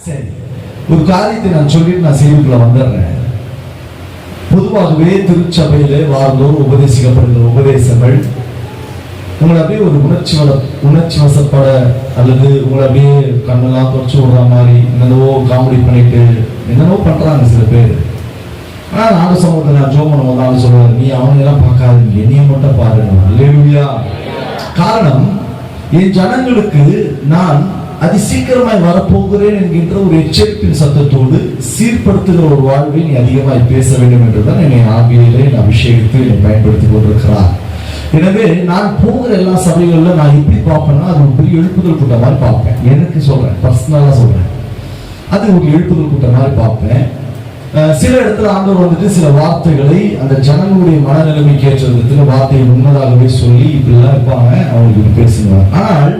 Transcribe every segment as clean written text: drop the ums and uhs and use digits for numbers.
சரி, ஒரு காரியத்தை நான் சொல்லிட்டு நான் செய்திக்குள்ள வந்துடுறேன். பொதுவாகவே திருச்சபையில வாரந்தோறும் உபதேசிக்கப்படுகிற உபதேசங்கள் உங்களை அப்படியே ஒரு உணர்ச்சி வசப்பட அல்லது உங்களை அப்படியே கண்ணெல்லாம் தொடச்சு விடுற மாதிரி என்னென்னவோ காமெடி பண்ணிட்டு என்னென்னவோ பண்றாங்க சில பேர். ஆனா நாடு சமூகத்தை நான் ஜோம் பண்ணும் போது சொல்லுவாரு, நீ அவனையெல்லாம் பார்க்காது, என்னைய மட்டும் பாருங்க. அல்லேலூயா. காரணம், என் ஜனங்களுக்கு நான் அதி சீக்கிரமாய் வரப்போகிறேன் என்கின்ற ஒரு எச்சரிப்பின் சத்தத்தோடு சீர்படுத்துகிற ஒரு வாழ்வை நீ அதிகமாய் பேச வேண்டும் என்றுதான் என்னை ஆவியிலே அபிஷேகித்து என்னை பயன்படுத்திக் கொண்டிருக்கிறார். எனவே நான் போகிற எல்லா சபைகளில் நான் எப்படி பார்ப்பேன்னா, அது ஒரு பெரிய எழுப்புதல் கூட்டம் மாதிரி பார்ப்பேன். எனக்கு சொல்றேன், பர்சனலா சொல்றேன், அது ஒரு எழுப்புதல் கூட்டம் மாதிரி பார்ப்பேன். சில இடத்துல ஆண்டவர் வந்துட்டு சில வார்த்தைகளை அந்த ஜனங்களுடைய மனநிலைமைக்கு ஏற்ற விதத்தில் வார்த்தையை முன்னதாகவே சொல்லி இப்படிலாம் இருப்பாங்க, அவங்களுக்கு பேசுவாங்க. ஆனால்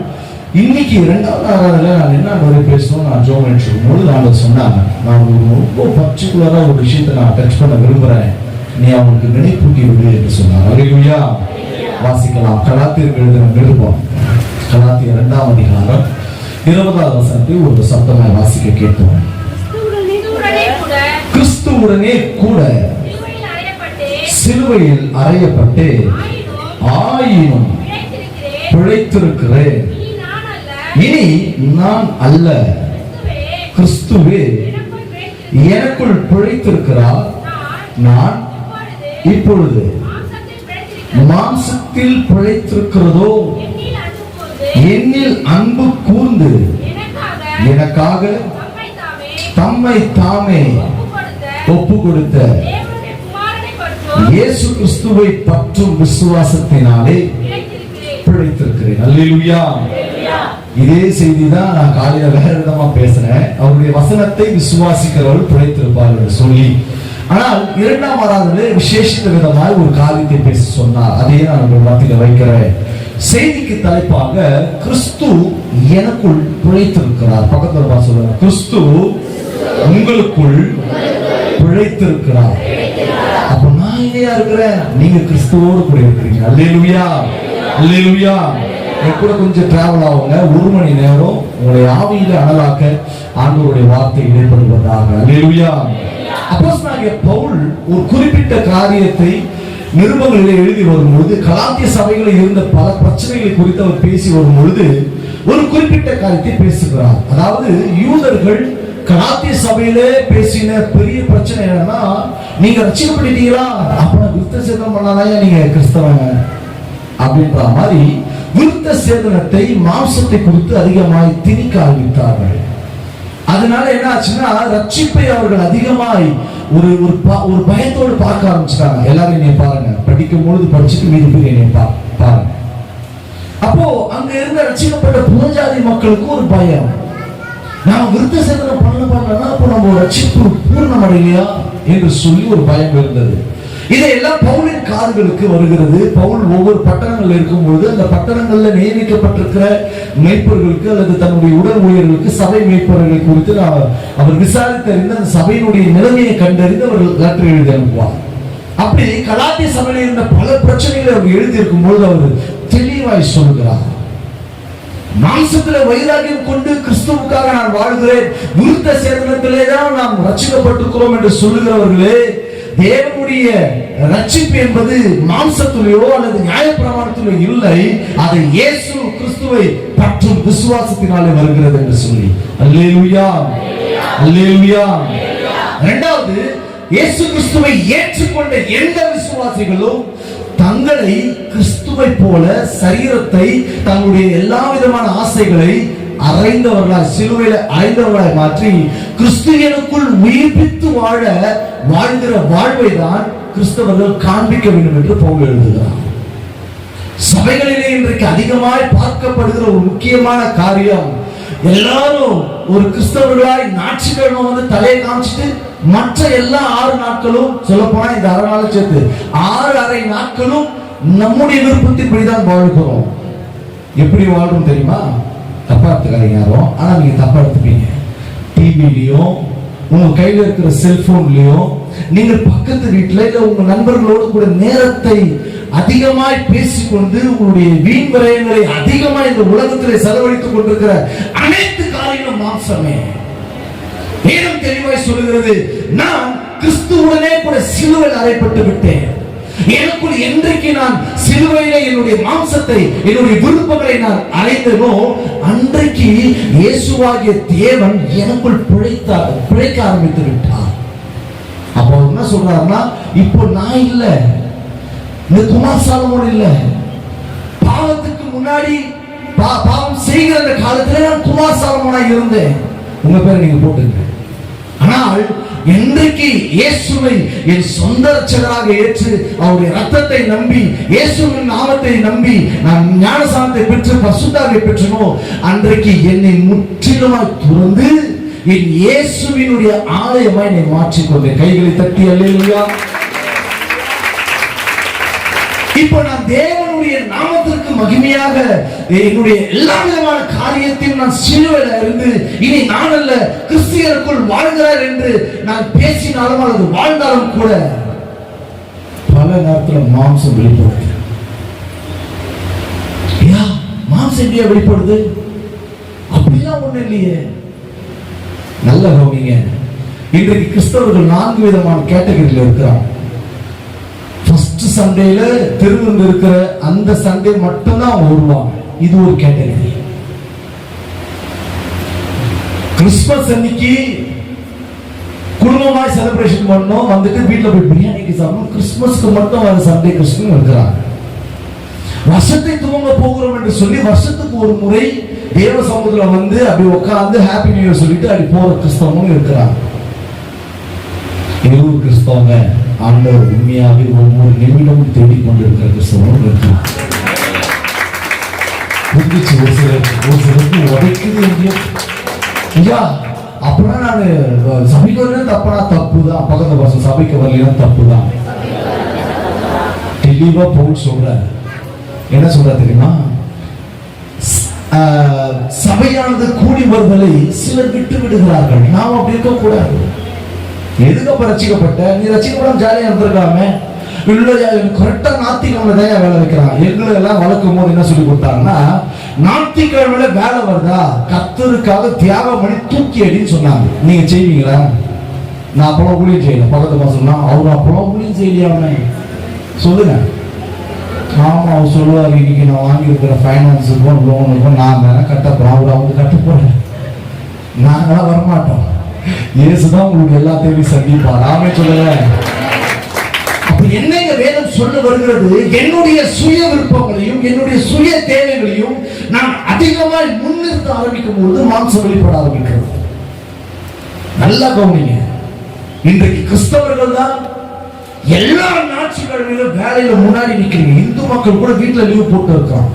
இன்னைக்கு 2வது ஆராதனையில நான் என்ன வரை பேசணும் நான் ஜோம் பண்ணிட்டு போது நான் சொன்னாங்க, நான் ரொம்ப பர்டிகுலரா ஒரு விஷயத்தை நான் டச் பண்ண விரும்புறேன், நீ அவங்களுக்கு நினைப்பூட்டி விடு என்று சொன்னார். அல்லேலூயா. வாசிக்கலாம். கலாத்தியருக்கு எழுதின நிருபம், கலாத்தியர் 2ஆம் அதிகாரம் 20வது வசனத்தை ஒரு சத்தமாய் வாசிக்க கேட்போம். கிறிஸ்துவுடனே கூட சிலுவையில் அறையப்பட்டு ஆயினும் பிழைத்திருக்கிறேன். இனி நான் அல்ல, கிறிஸ்துவே எனக்குள் பிழைத்திருக்கிறார். நான் இப்பொழுது மாம்சத்தில் பிழைத்திருக்கிறதோ என்னில் அன்பு கூர்ந்து எனக்காக தம்மை தாமே ஒப்பு கொடுத்த இயேசு கிறிஸ்துவை பற்றும் விசுவாசத்தினாலே பிழைத்திருக்கிறேன். அல்லேலூயா. இதே செய்தி தான் நான் காலையில வேற விதமா பேசுறேன். அவருடைய வசனத்தை விசுவாசிக்கிறவர்கள் பிழைத்திருப்பார்கள் சொல்லி, ஆனால் 2ஆம் ஆராதனையிலே விசேஷித்த விதமாக ஒரு காரியத்தை பேச சொன்னார். அதையே நான் உங்கள் மத்தியில வைக்கிறேன். செய்திக்கு தலைப்பாக கிறிஸ்து எனக்குள் பிழைத்திருக்கிறார். பக்கத்துல சொல்லுங்க, கிறிஸ்து உங்களுக்குள் பிழைத்திருக்கிறார். அப்ப நான் இல்லையா இருக்கிறேன், நீங்க கிறிஸ்துவோடு கூட இருக்கிறீங்க. அல்லேலூயா. அல்லேலூயா. என் கூட கொஞ்சம் டிராவல் ஆகுங்க, 1 மணி நேரம் உங்களை ஆவியில அனலாக்க ஆண்டவருடைய வார்த்தை இடைப்படுவதாக. அல்லேலூயா. அப்போஸ்தலனாகிய பவுல் ஒரு குறிப்பிட்ட காரியத்தை நிருபங்களிலே எழுதி வரும்பொழுது, கலாத்திய சபைகளில் இருந்த பல பிரச்சனைகளை குறித்து அவர் பேசி வரும்பொழுது ஒரு குறிப்பிட்ட காரியத்தை பேசுகிறார். அதாவது யூதர்கள் கலாத்திய சபையிலே பேசின பெரிய பிரச்சனை என்னன்னா, நீங்க ரட்சிக்கப்பட்டீங்களா, அப்ப விருத்த சேதனம் பண்ணாதான் நீங்க கிறிஸ்தவங்க அப்படின்ற மாதிரி விருத்த சேதனத்தை மாம்சத்தை குறித்து அதிகமாய் திணிக்க ஆரம்பித்தார்கள். அதனால என்ன ஆச்சுன்னா, ரட்சிப்பை அவர்கள் அதிகமாய் ஒரு பயத்தோடு பார்க்க ஆரம்பிச்சிட்டாங்க. எல்லாரும் என்னை பாருங்க, படிக்கும் பொழுது படிச்சுட்டு மீது பேர் என்னை பாருங்க. அப்போ அங்க இருந்த ரட்சிக்கப்பட்ட புறஜாதி மக்களுக்கு ஒரு பயம், நான் விருத்த சேதனம் பண்ணலன்னா அப்போ நம்ம ரட்சிப்பு பூர்ணம் அடையலையா என்று சொல்லி ஒரு பயம் இருந்தது. இதையெல்லாம் பவுலின் காதுகளுக்கு வருகிறது. பவுல் ஒவ்வொரு பட்டணங்கள் இருக்கும்போது அந்த பட்டணங்கள்ல நியமிக்கப்பட்டிருக்கிற மேய்ப்பர்களுக்கு அல்லது தன்னுடைய உடல் ஊழியர்களுக்கு சபை மேய்ப்பர்களை குறித்து அவர் விசாரித்தறிந்து அந்த சபையினுடைய நிலைமையை கண்டறிந்து அவர் லெட்டர் எழுதி அனுப்புவார். அப்படி கலாத்திய சபையில் இருந்த பல பிரச்சனைகளை அவர் எழுதி இருக்கும் போது அவர் தெளிவாய் சொல்கிறார், மாம்சத்திலே வைராகியம் கொண்டு கிறிஸ்துவுக்காக நான் வாழ்கிறேன், விருத்த சேதனத்திலே தான் நாம் ரட்சிக்கப்பட்டிருக்கிறோம் என்று சொல்லுகிறவர்களே, தேவனுடைய ரட்சிப்பு என்பது மாம்சத்திலேயோ அல்லது நியாயப்பிரமாணத்திலோ இல்லை, அது இயேசு கிறிஸ்துவை பற்றும் விசுவாசத்தினாலே வருகிறது என்று சொல்லி. அல்லேலூயா. அல்லேலூயா. இரண்டாவது, இயேசு கிறிஸ்துவை ஏற்றுக்கொண்ட எந்த விசுவாசிகளும் தங்களை கிறிஸ்துவை போல சரீரத்தை தங்களுடைய எல்லா விதமான ஆசைகளை அறைந்தவர்களாய் சிலுவையில அறைந்தவர்களாய் மாற்றி கிறிஸ்துவனுக்குள் உயிர்ப்பித்து வாழ்கிற வாழ்வை தான் கிறிஸ்தவர்கள் காண்பிக்க வேண்டும் என்று பவுல் எழுதுகிறார். சபைகளிலே இன்றைக்கு அதிகமாய் பார்க்கப்படுகிற ஒரு முக்கியமான காரியம், எல்லாரும் ஒரு கிறிஸ்தவர்களாய் ஞாயிற்றுக்கிழமை வந்து தலையை காமிச்சிட்டு மற்ற எல்லா 6 நாட்களும், சொல்ல போனா இந்த 6 நாள் சேர்த்து 6 அரை நாட்களும் நம்முடைய விருப்பத்தின்படிதான் வாழ்கிறோம். எப்படி வாழ்றோம் தெரியுமா? தப்பா எடுத்துக்காதீங்க யாரும், ஆனா நீங்க தப்பா எடுத்துப்பீங்க. டிவிலையும் உங்க கையில இருக்கிற செல்போன்லயும் நீங்க பக்கத்து வீட்டுல இல்ல உங்க நண்பர்களோடு கூட நேரத்தை அதிகமாய் பேசிக்கொண்டு உங்களுடைய வீண் விரயங்களை அதிகமாய் இந்த உலகத்திலே செலவழித்துக் கொண்டிருக்கிற அனைத்து காரியங்களும் மாம்சமே. வேதம் தெளிவாய் சொல்லுகிறது, நான் கிறிஸ்துவுடனே கூட சிலுவையில் அறையப்பட்டு விட்டேன். எனக்குள் என்றைக்கு நான் சிலுவையிலே என்னுடைய மாம்சத்தை, என்னுடைய விருப்பங்களை நான் அறைந்தனோ, அன்றைக்கு இயேசுவாகிய தேவன் எனக்குள் பிழைக்க ஆரம்பித்து விட்டார். அப்போ என்ன சொல்றாருன்னா, இப்போ நான் இல்ல, இந்த குமார் சாலமோன் இல்ல, பாவத்துக்கு முன்னாடி பாவம் செய்கிற அந்த காலத்துல நான் குமார் சாலமோனா இருந்தேன். உங்க பேரை நீங்க போட்டுங்க. ஆனால் என்றைக்கு இயேசுவை என் சொந்த ரட்சகராக ஏற்று அவருடைய ரத்தத்தை நம்பி, இயேசுவின் நாமத்தை நம்பி நான் ஞானசானத்தை பெற்று பரிசுத்தாவியை பெற்றனோ, அன்றைக்கு என்னை முற்றிலுமாய் துறந்து என் இயேசுவினுடைய ஆலயமாய் என்னை மாற்றிக்கொண்டேன். கைகளை தட்டி அல்லேலூயா. இப்போ நான் தேவனுடைய நாமத்திற்கு மகிமையாக என்னுடைய எல்லா விதமான காரியத்தையும் நான் சிலுவையில் இருந்து, இனி நான் அல்ல கிறிஸ்தியருக்குள் வாழ்கிறார் என்று நான் பேசினாலும் அல்லது வாழ்ந்தாலும் கூட பல நேரத்தில் மாம்சம் வெளிப்படுது. மாம்சம் எப்படியா வெளிப்படுது? அப்படிலாம் ஒண்ணு இல்லையே. நல்ல கவனிங்க, இன்றைக்கு கிறிஸ்தவர்கள் 4 விதமான கேட்டகரியில் இருக்கிறாங்க. ஃபர்ஸ்ட் சண்டேல திருவிருந்து இருக்கிற அந்த சண்டே மட்டும்தான் அவங்க வருவாங்க. இது ஒரு கேட்டகரி. கிறிஸ்மஸ் அன்னைக்கு குடும்பமாய் செலிப்ரேஷன் பண்ணோம், வந்துட்டு வீட்டுல போய் பிரியாணிக்கு சாப்பிடணும். கிறிஸ்மஸ்க்கு மட்டும் வர சண்டே கிறிஸ்டின் இருக்கிறாங்க. வருஷத்தை துவங்க போகிறோம் என்று சொல்லி வருஷத்துக்கு ஒரு முறை தேவ சமூகத்துல வந்து அப்படி உட்கார்ந்து ஹாப்பி நியூ இயர் சொல்லிட்டு அப்படி போற கிறிஸ்தவங்களும் இருக்கிறாங்க. இருபது கிறிஸ்தவங்க ஆண்டவர் உண்மையாகவே ஒவ்வொரு நிமிடமும் தேடிக் கொண்டிருக்கிற கிறிஸ்தவங்களும் இருக்கிறாங்க. புரிஞ்சிச்சு? ஒரு சிலருக்கு உடைக்குது எங்கேயோ. ஐயா அப்படின்னா நான் சபைக்கு வரலாம் தப்புனா தப்பு தான். பக்கத்து பசங்க சபைக்கு வரலாம் தப்பு தான். தெளிவா போய் சொல்ற. என்ன சொல்ற தெரியுமா? சபையானது கூடி வருதலை சிலர் விட்டு விடுகிறார்கள். நாம் அப்படி இருக்க கூடாது. எதுக்கு ரசிக்கப்பட்ட? நீ ரசிக்கப்படாம ஜாலியா இருந்திருக்காம கரெக்டா ஞாயிற்றுக்கிழமை தான் வேலை வைக்கிறான். எங்களை எல்லாம் வளர்க்கும் போது என்ன சொல்லி கொடுத்தாங்கன்னா, ஞாயிற்றுக்கிழமையில வேலை வருதா கர்த்தருக்காக தியாகம் பண்ணி தூக்கி அடின்னு சொன்னாங்க. நீங்க செய்வீங்களா? நான் அப்பெல்லாம் ஊழியம் செய்யல. பக்கத்து மாசம்னா அவரு அப்பெல்லாம் ஊழியம் செய்யலையாம சொல்லுங்க. ஆமா, அவர் சொல்லுவார், இன்னைக்கு நான் வாங்கியிருக்கிற ஃபைனான்ஸுக்கும் லோனுக்கும் நான் தானே கட்டப்போறோம், அவர் அவங்க கட்ட போறேன், நாங்களாம் வரமாட்டோம். இயேசுதான் உங்களுக்கு எல்லாத்தையும் சந்திப்பார். ஆமே சொல்லுங்க. அப்ப என்னங்க வேதம் சொல்ல வருகிறது? என்னுடைய சுய விருப்பங்களையும் என்னுடைய சுய தேவைகளையும் நான் அதிகமாக முன்னிறுத்த ஆரம்பிக்கும் பொழுது மாம்சம் வெளிப்பட ஆரம்பிக்கிறது. நல்லா கவனிங்க. இன்றைக்கு கிறிஸ்தவர்கள் தான் எல்லா ஞாயிற்றுக்கிழமையிலும் வேலையில முன்னாடி நிக்கிறீங்க. இந்து மக்கள் கூட வீட்டுல லீவ் போட்டு இருக்கான்,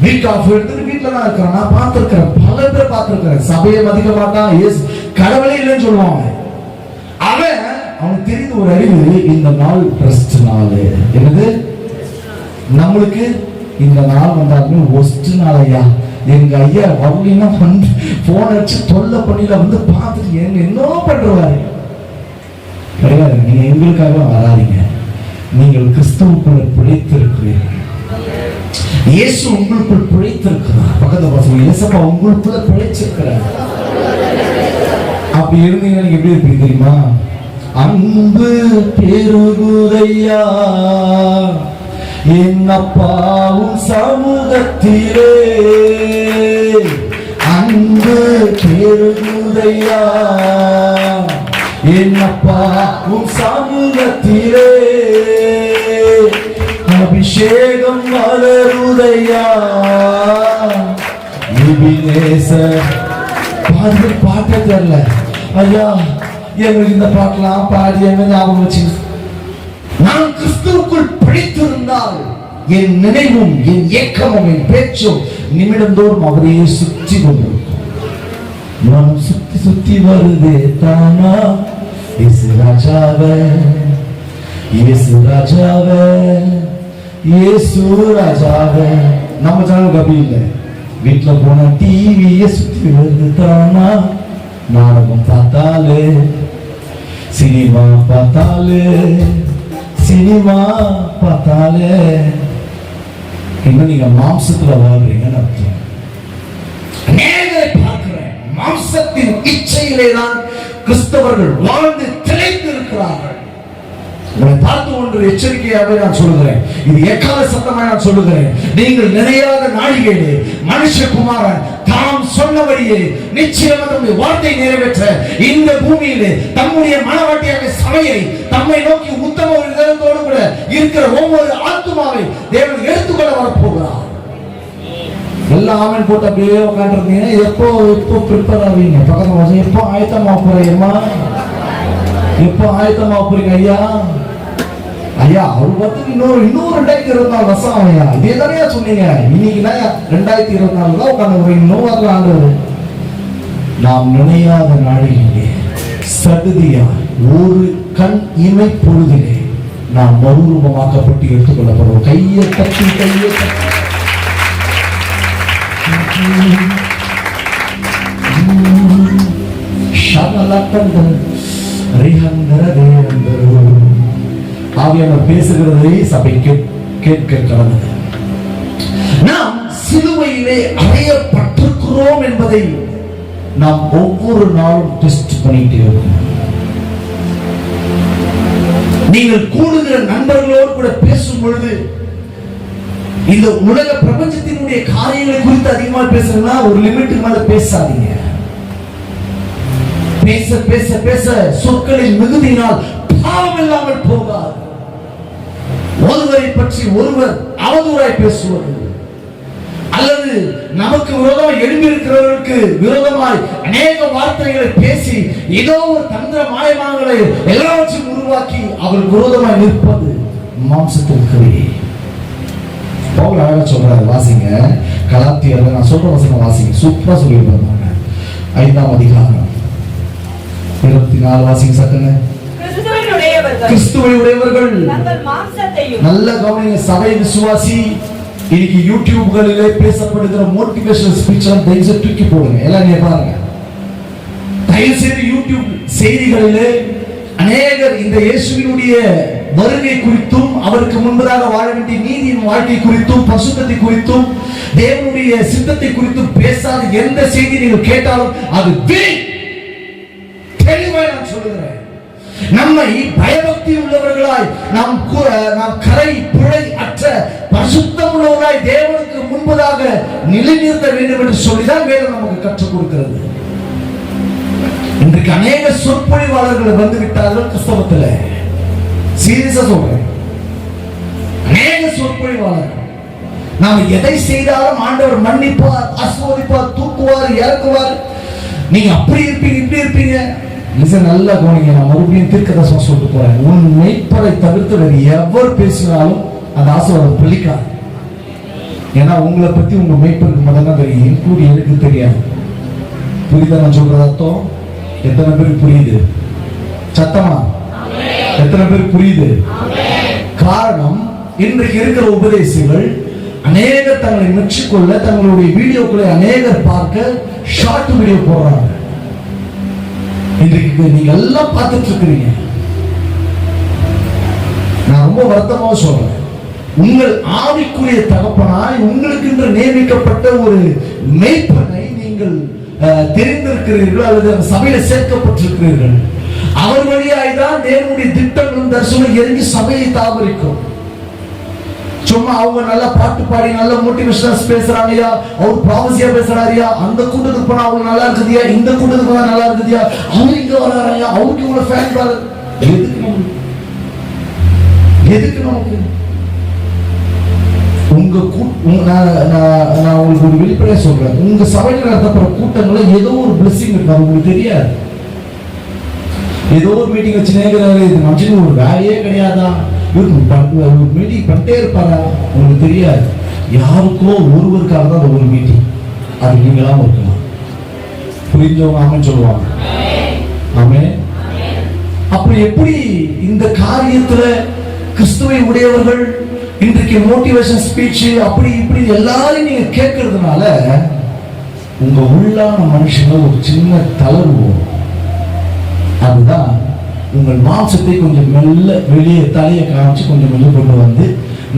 வீக் ஆஃப் எடுத்துட்டு வீட்டுல தான் இருக்கிறான். நான் பார்த்திருக்கிறேன், பல பேர் பார்த்திருக்கிறேன். சபையை மதிக்க மாட்டான், கடவுளே இல்லைன்னு சொல்லுவாங்க. அவனுக்கு தெரிந்த ஒரு அறிவு, இந்த நாள் ரெஸ்ட் நாள். என்னது? நம்மளுக்கு இந்த நாள் வந்தாலுமே ஒஸ்ட் நாள். ஐயா எங்க ஐயா வரலின்னா போன் அடிச்சு தொல்லை பண்ணில வந்து பார்த்துட்டு என்ன பண்றாரு கிடையாது. நீங்க எங்களுக்காக வராதீங்க. நீங்கள் கிறிஸ்துவுக்குள்ள பிழைத்திருக்கிறீர்கள். இயேசு உங்களுக்குள் பிழைத்திருக்கிறார். பக்கத்துல பசங்க இயேசப்பா உங்களுக்குள்ள பிழைச்சிருக்கிறார். அப்படி இருந்தீங்கன்னா நீங்க எப்படி இருப்பீங்க தெரியுமா? அன்பு பெருகுதையா என் அப்பாவும் சமூகத்திலே, அன்பு பெருகுதையா என் அப்பாவும் சமூகத்திலே, அபிஷேகம் வளருதையா எபினேசர். பாட்டே தெரியல ஐயா, எங்களுக்கு இந்த பாட்டெல்லாம் பாடி எங்க ஞாபகம் வச்சு. நான் கிறிஸ்துவுக்குள் பிழைத்திருந்தால் என் நினைவும் என் ஏக்கமும் என் பேச்சும் நிமிடந்தோறும் அவரையே சுற்றி கொண்டிருக்கும். மனம் சுத்தி சுத்தி வருதே தானா இயேசு ராஜாவே, இயேசு ராஜாவே, இயேசு ராஜாவே. நம்ம சேனலுக்கு அப்படி இல்லை. வீட்டுல போன டிவியை சுத்தி வருது தானா, நாடகம் பார்த்தாலே, சினிமா பார்த்தாலே, சினிமா பார்த்தாலே இன்னும் நீங்க மாம்சத்துல வாழ்றீங்கன்னு அர்த்தம். பார்க்கிறேன் மாம்சத்தின் இச்சையிலே தான் கிறிஸ்தவர்கள் வாழ்ந்து திளைத்து இருக்கிறார்கள். உங்களை பார்த்து ஒன்று எச்சரிக்கையாகவே நான் சொல்லுகிறேன், இது எக்கால சத்தமாக நான் சொல்லுகிறேன். நீங்கள் நிறையாத நாழிகையிலே மனுஷகுமாரன் தாம் சொன்னபடியே நிச்சயமாக தம்முடைய வார்த்தை நிறைவேற்ற இந்த பூமியிலே தம்முடைய மனவாட்டியாக சபையை தம்மை நோக்கி உத்தம ஒரு இதயத்தோடு கூட இருக்கிற ஒவ்வொரு ஆத்துமாவை தேவன் எடுத்துக்கொள்ள வரப்போகிறார். எல்லாம் ஆமன் போட்டு அப்படியே உட்காந்துருந்தீங்கன்னா எப்போ ப்ரிப்பேர் ஆவீங்க? பக்கத்துல எப்போ ஆயத்தமா போறீங்கம்மா? எப்போ ஆயத்தமா போறீங்க ஐயா? ஐயா அவர் பார்த்து இன்னொரு 2024 வருஷம் ஐயா இதே தானே சொன்னீங்க. இன்னைக்குன்னா 2024 தான் உட்காந்து இன்னும் வரல ஆண்டவர். நாம் நினையாத நாளிலே சடுதியா ஒரு கண் இமை பொழுதிலே நாம் மறுரூபமாக்கப்பட்டு எடுத்துக்கொள்ளப்படுவோம். கையை தட்டி ஆவியானவர் பேசுகிறதை சபை கேட்க கடந்தது. நாம் சிலுவையிலே அறையப்பட்டிருக்கிறோம் என்பதை நாம் ஒவ்வொரு நாளும் டெஸ்ட் பண்ணிட்டே இருக்கோம். நீங்கள் கூடுகிற நண்பர்களோடு கூட பேசும் பொழுது இந்த உலக பிரபஞ்சத்தினுடைய காரியங்களை குறித்து அதிகமா பேசுறதுன்னா ஒரு லிமிட்டுக்கு மேல பேசாதீங்க. பேச பேச பேச சொற்களின் மிகுதியினால் பாவம் இல்லாமல் போகாது. ஒருவரை பற்றி ஒருவர் அவதூறாய் பேசுவது அல்லது நமக்கு விரோதமாய் எழும்பியிருக்கிறவர்களுக்கு விரோதமாய் அநேக வார்த்தைகளை பேசி ஏதோ ஒரு தந்திர மாயமானங்களை எல்லாவற்றையும் உருவாக்கி அவர்கள் விரோதமாய் நிற்பது மாம்சத்திற்கு. பவுல் அழகா சொல்றாரு, வாசிங்க கலாத்தியர்ல நான் சொல்ற வசனம் வாசிங்க, சூப்பரா சொல்லியிருப்பாங்க. 5ஆம் அதிகாரம் 24 வாசிங்க சத்தங்க. கிறிஸ்துவை உடையவர்கள் நல்ல கவனிங்க. சபை விசுவாசி இன்னைக்கு யூடியூப்களிலே பேசப்படுகிற மோட்டிவேஷனல் ஸ்பீச் தயவு தூக்கி போடுங்க. எல்லாம் பாருங்க, தயவு செய்து யூடியூப் செய்திகளிலே அநேகர் இந்த இயேசுவினுடைய வருகை குறித்தும் அவருக்கு முன்பதாக வாழ வேண்டிய நீதியின் வாழ்க்கை குறித்தும் பரிசுத்தத்தை குறித்தும் தேவனுடைய சித்தத்தை குறித்தும் பேசாத எந்த செய்தி நீங்கள் கேட்டாலும் அது தெளிவாய் நான் சொல்லுகிறேன். நம்மை பயபக்தி உள்ளவர்களாய் நாம் கரை பிழை அற்ற பரிசுத்தம் உள்ளவர்களாய் தேவனுக்கு முன்பதாக நிலைநிறுத்த வேண்டும் என்று சொல்லிதான் வேதம் நமக்கு கற்றுக் கொடுக்கிறது. இன்றைக்கு அநேக சொற்பொழிவாளர்கள் வந்து விட்டார்கள் கிறிஸ்தவத்தில். சீரியஸா சொல்றேன், அநேக சொற்பொழிவாளர்கள். நாம் எதை செய்தாலும் ஆண்டவர் மன்னிப்பார், ஆசீர்வதிப்பார், தூக்குவார், இறக்குவார். நீங்க அப்படி இருப்பீங்க இப்படி இருப்பீங்க. நல்லா கவனிங்க, நான் மறுபடியும் தீர்க்கதரிசனம் சொல்லிட்டு போறேன். உன் மெய்ப்பரை தவிர்த்து வேறு எவர் பேசினாலும் அந்த ஆசீர்வாதம் பலிக்காது. ஏன்னா உங்களை பத்தி உங்க மெய்ப்பருக்கு மட்டும் தான் தெரியும், இன்க்ளூட் எனக்கு தெரியாது. புரியுதா நான் சொல்றது அர்த்தம்? எத்தனை பேருக்கு புரியுது? சத்தமா எத்தனை பேருக்கு புரியுது? காரணம், இன்றைக்கு இருக்கிற உபதேசங்கள் அநேகர் தங்களை மெச்சிக்கொள்ள தங்களுடைய வீடியோக்களை அநேகர் பார்க்க ஷார்ட் வீடியோ போடுறாங்க. இன்றைக்கு நீங்க எல்லாம் பார்த்துட்டு இருக்கிறீங்க. நான் ரொம்ப வருத்தமாக சொல்றேன், உங்கள் ஆவிக்குரிய தகப்பனாய் உங்களுக்கு நியமிக்கப்பட்ட ஒரு மெய்ப்பனை நீங்கள் தெரிந்திருக்கிறீர்கள் அல்லது சபையில சேர்க்கப்பட்டிருக்கிறீர்கள். அவர் வழியாய் தான் தேவனுடைய திட்டங்களும் தரிசனம் இறங்கி சபையை தாவரிக்கும். சும்மா அவங்க நல்லா பாட்டு பாடி நல்ல மோட்டிவேஷனல் பேசுறாங்கயா, அவர் ப்ராபசியா பேசுறாரியா, அந்த கூட்டத்துக்கு போனா அவங்க நல்லா இருக்குதியா, இந்த கூட்டத்துக்கு போனா நல்லா இருக்குதியா, அவங்க இங்க வராங்க, அவருக்கு இவ்வளவு ஃபேன் பாரு. எதுக்கு நமக்கு நான் உங்களுக்கு ஒரு வெளிப்படையா சொல்றேன், உங்க சபையில் நடத்தப்படுற கூட்டங்களை ஏதோ ஒரு பிளஸிங் இருக்கு, உங்களுக்கு தெரியாது. ஏதோ ஒரு மீட்டிங் வச்சு நேர்கிறாரு, இது மனுஷனுக்கு ஒரு வேலையே கிடையாதா, ஒரு மீட்டிங் பண்ணிட்டே இருப்பாரா, உங்களுக்கு தெரியாது. யாருக்கோ ஒருவருக்காக தான் அந்த ஒரு மீட்டிங், அது நீங்களாம் இருக்கலாம். புரிஞ்சவங்க ஆமென் சொல்லுவாங்க. ஆமென். அப்படி எப்படி இந்த காரியத்துல கிறிஸ்துவை உடையவர்கள் இன்றைக்கு மோட்டிவேஷன் ஸ்பீச் அப்படி இப்படி எல்லாரும் நீங்க கேட்கறதுனால உங்க உள்ளான மனுஷங்க ஒரு சின்ன தளர்வு. அதுதான் உங்கள் மாம்சத்தை கொஞ்சம் மெல்ல வெளியே தலையை காமிச்சு கொஞ்சம் கொஞ்சம் கொண்டு வந்து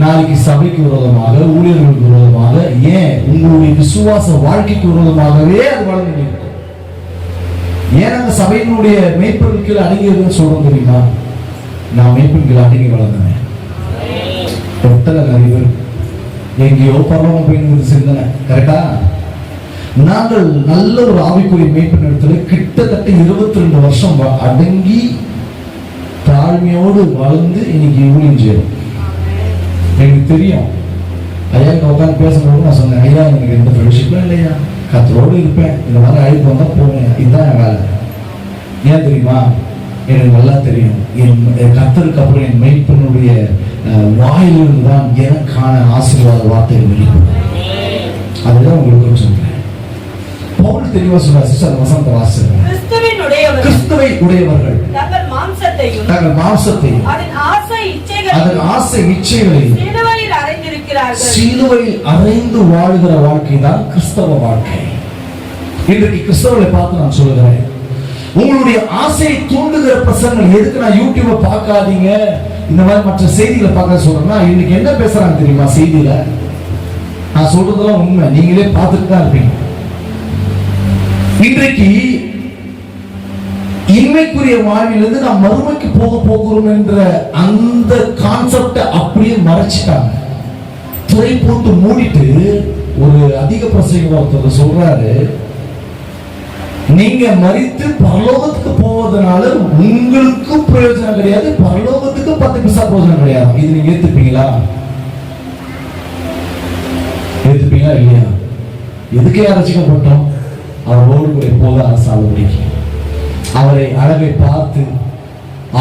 நாளைக்கு சபைக்கு விரோதமாக, ஊழியர்களுக்கு விரோதமாக, ஏன் உங்களுடைய விசுவாச வாழ்க்கைக்கு விரோதமாகவே அது வளர்ந்து இருக்கும். ஏன் நாங்க சபையினுடைய மேய்ப்பன் கீழே அடங்கியதுன்னு சொல்றோம் தெரியுமா? நான் மேய்ப்பன் கீழே அடங்கி வளர்ந்தேன். ஒட்டல நிறைய பேர் எங்கேயோ பரவாயில்ல போய் சிந்தனை கரெக்டா? நாங்கள் நல்ல ஒரு ஆவிக்குரிய மேய்ப்பன் இடத்துல கிட்டத்தட்ட 22 வருஷம் அடங்கி தாழ்மையோடு வளர்ந்து இன்னைக்கு ஊழியம் செய்யணும். எனக்கு தெரியும். ஐயா உட்காந்து பேசும்போது நான் சொன்னேன், ஐயா எனக்கு எந்த ஃப்ரெண்ட்ஷிப்பும் இல்லையா, கத்தரோடு இருப்பேன், இந்த மாதிரி அழைப்பு வந்தா போவேன், இதுதான் என் வேலை. ஏன் தெரியுமா? எனக்கு நல்லா தெரியும், என் கத்தருக்கு அப்புறம் என் மெய்ப்பனுடைய வாயிலிருந்து தான் எனக்கான ஆசீர்வாத வார்த்தைகள் வெளிப்படும். அதுதான் உங்களுக்கு சொல்றேன். பவுல் தெளிவா சொல்றார். சிஸ்டர் வசந்த வாசகர், கிறிஸ்துவை உடையவர்கள் தங்கள் மாம்சத்தையும் அதன் ஆசை இச்சைகளை சிலுவையில் அறைந்து வாழ்கிற வாழ்க்கை தான் கிறிஸ்தவ வாழ்க்கை. இன்றைக்கு கிறிஸ்தவர்களை பார்த்து நான் சொல்லுகிறேன், உங்களுடைய ஆசையை தூண்டுகிற பிரசங்கள் எதுக்கு நான் யூடியூப பார்க்காதீங்க, இந்த மாதிரி மற்ற செய்திகளை பார்க்க சொல்றேன்னா, இன்னைக்கு என்ன பேசுறாங்க தெரியுமா? செய்தியில நான் சொல்றதெல்லாம் உண்மை, நீங்களே பார்த்துட்டு தான் இருப்பீங்க. இன்றைக்கு இன்மைக்குரிய வாழ்விலிருந்து நாம் மறுமைக்கு போகிறோம் என்ற அந்த கான்செப்டை அப்படியே மறைச்சிட்டாங்க, துறை போட்டு மூடிட்டு. ஒரு அதிக பிரசங்க ஒருத்தர் சொல்றாரு, நீங்க மரித்து பரலோகத்துக்கு போவதனால உங்களுக்கு பிரயோஜனம் கிடையாது, பரலோகத்துக்கு 10 பைசா பிரயோஜனம் கிடையாது. இது நீங்க ஏத்துப்பீங்களா? ஏத்துப்பீங்களா இல்லையா? எதுக்கே ரசிக்கப்பட்டோம்? அவரோடு எப்போது அரசாளுபடி அவரை அழகை பார்த்து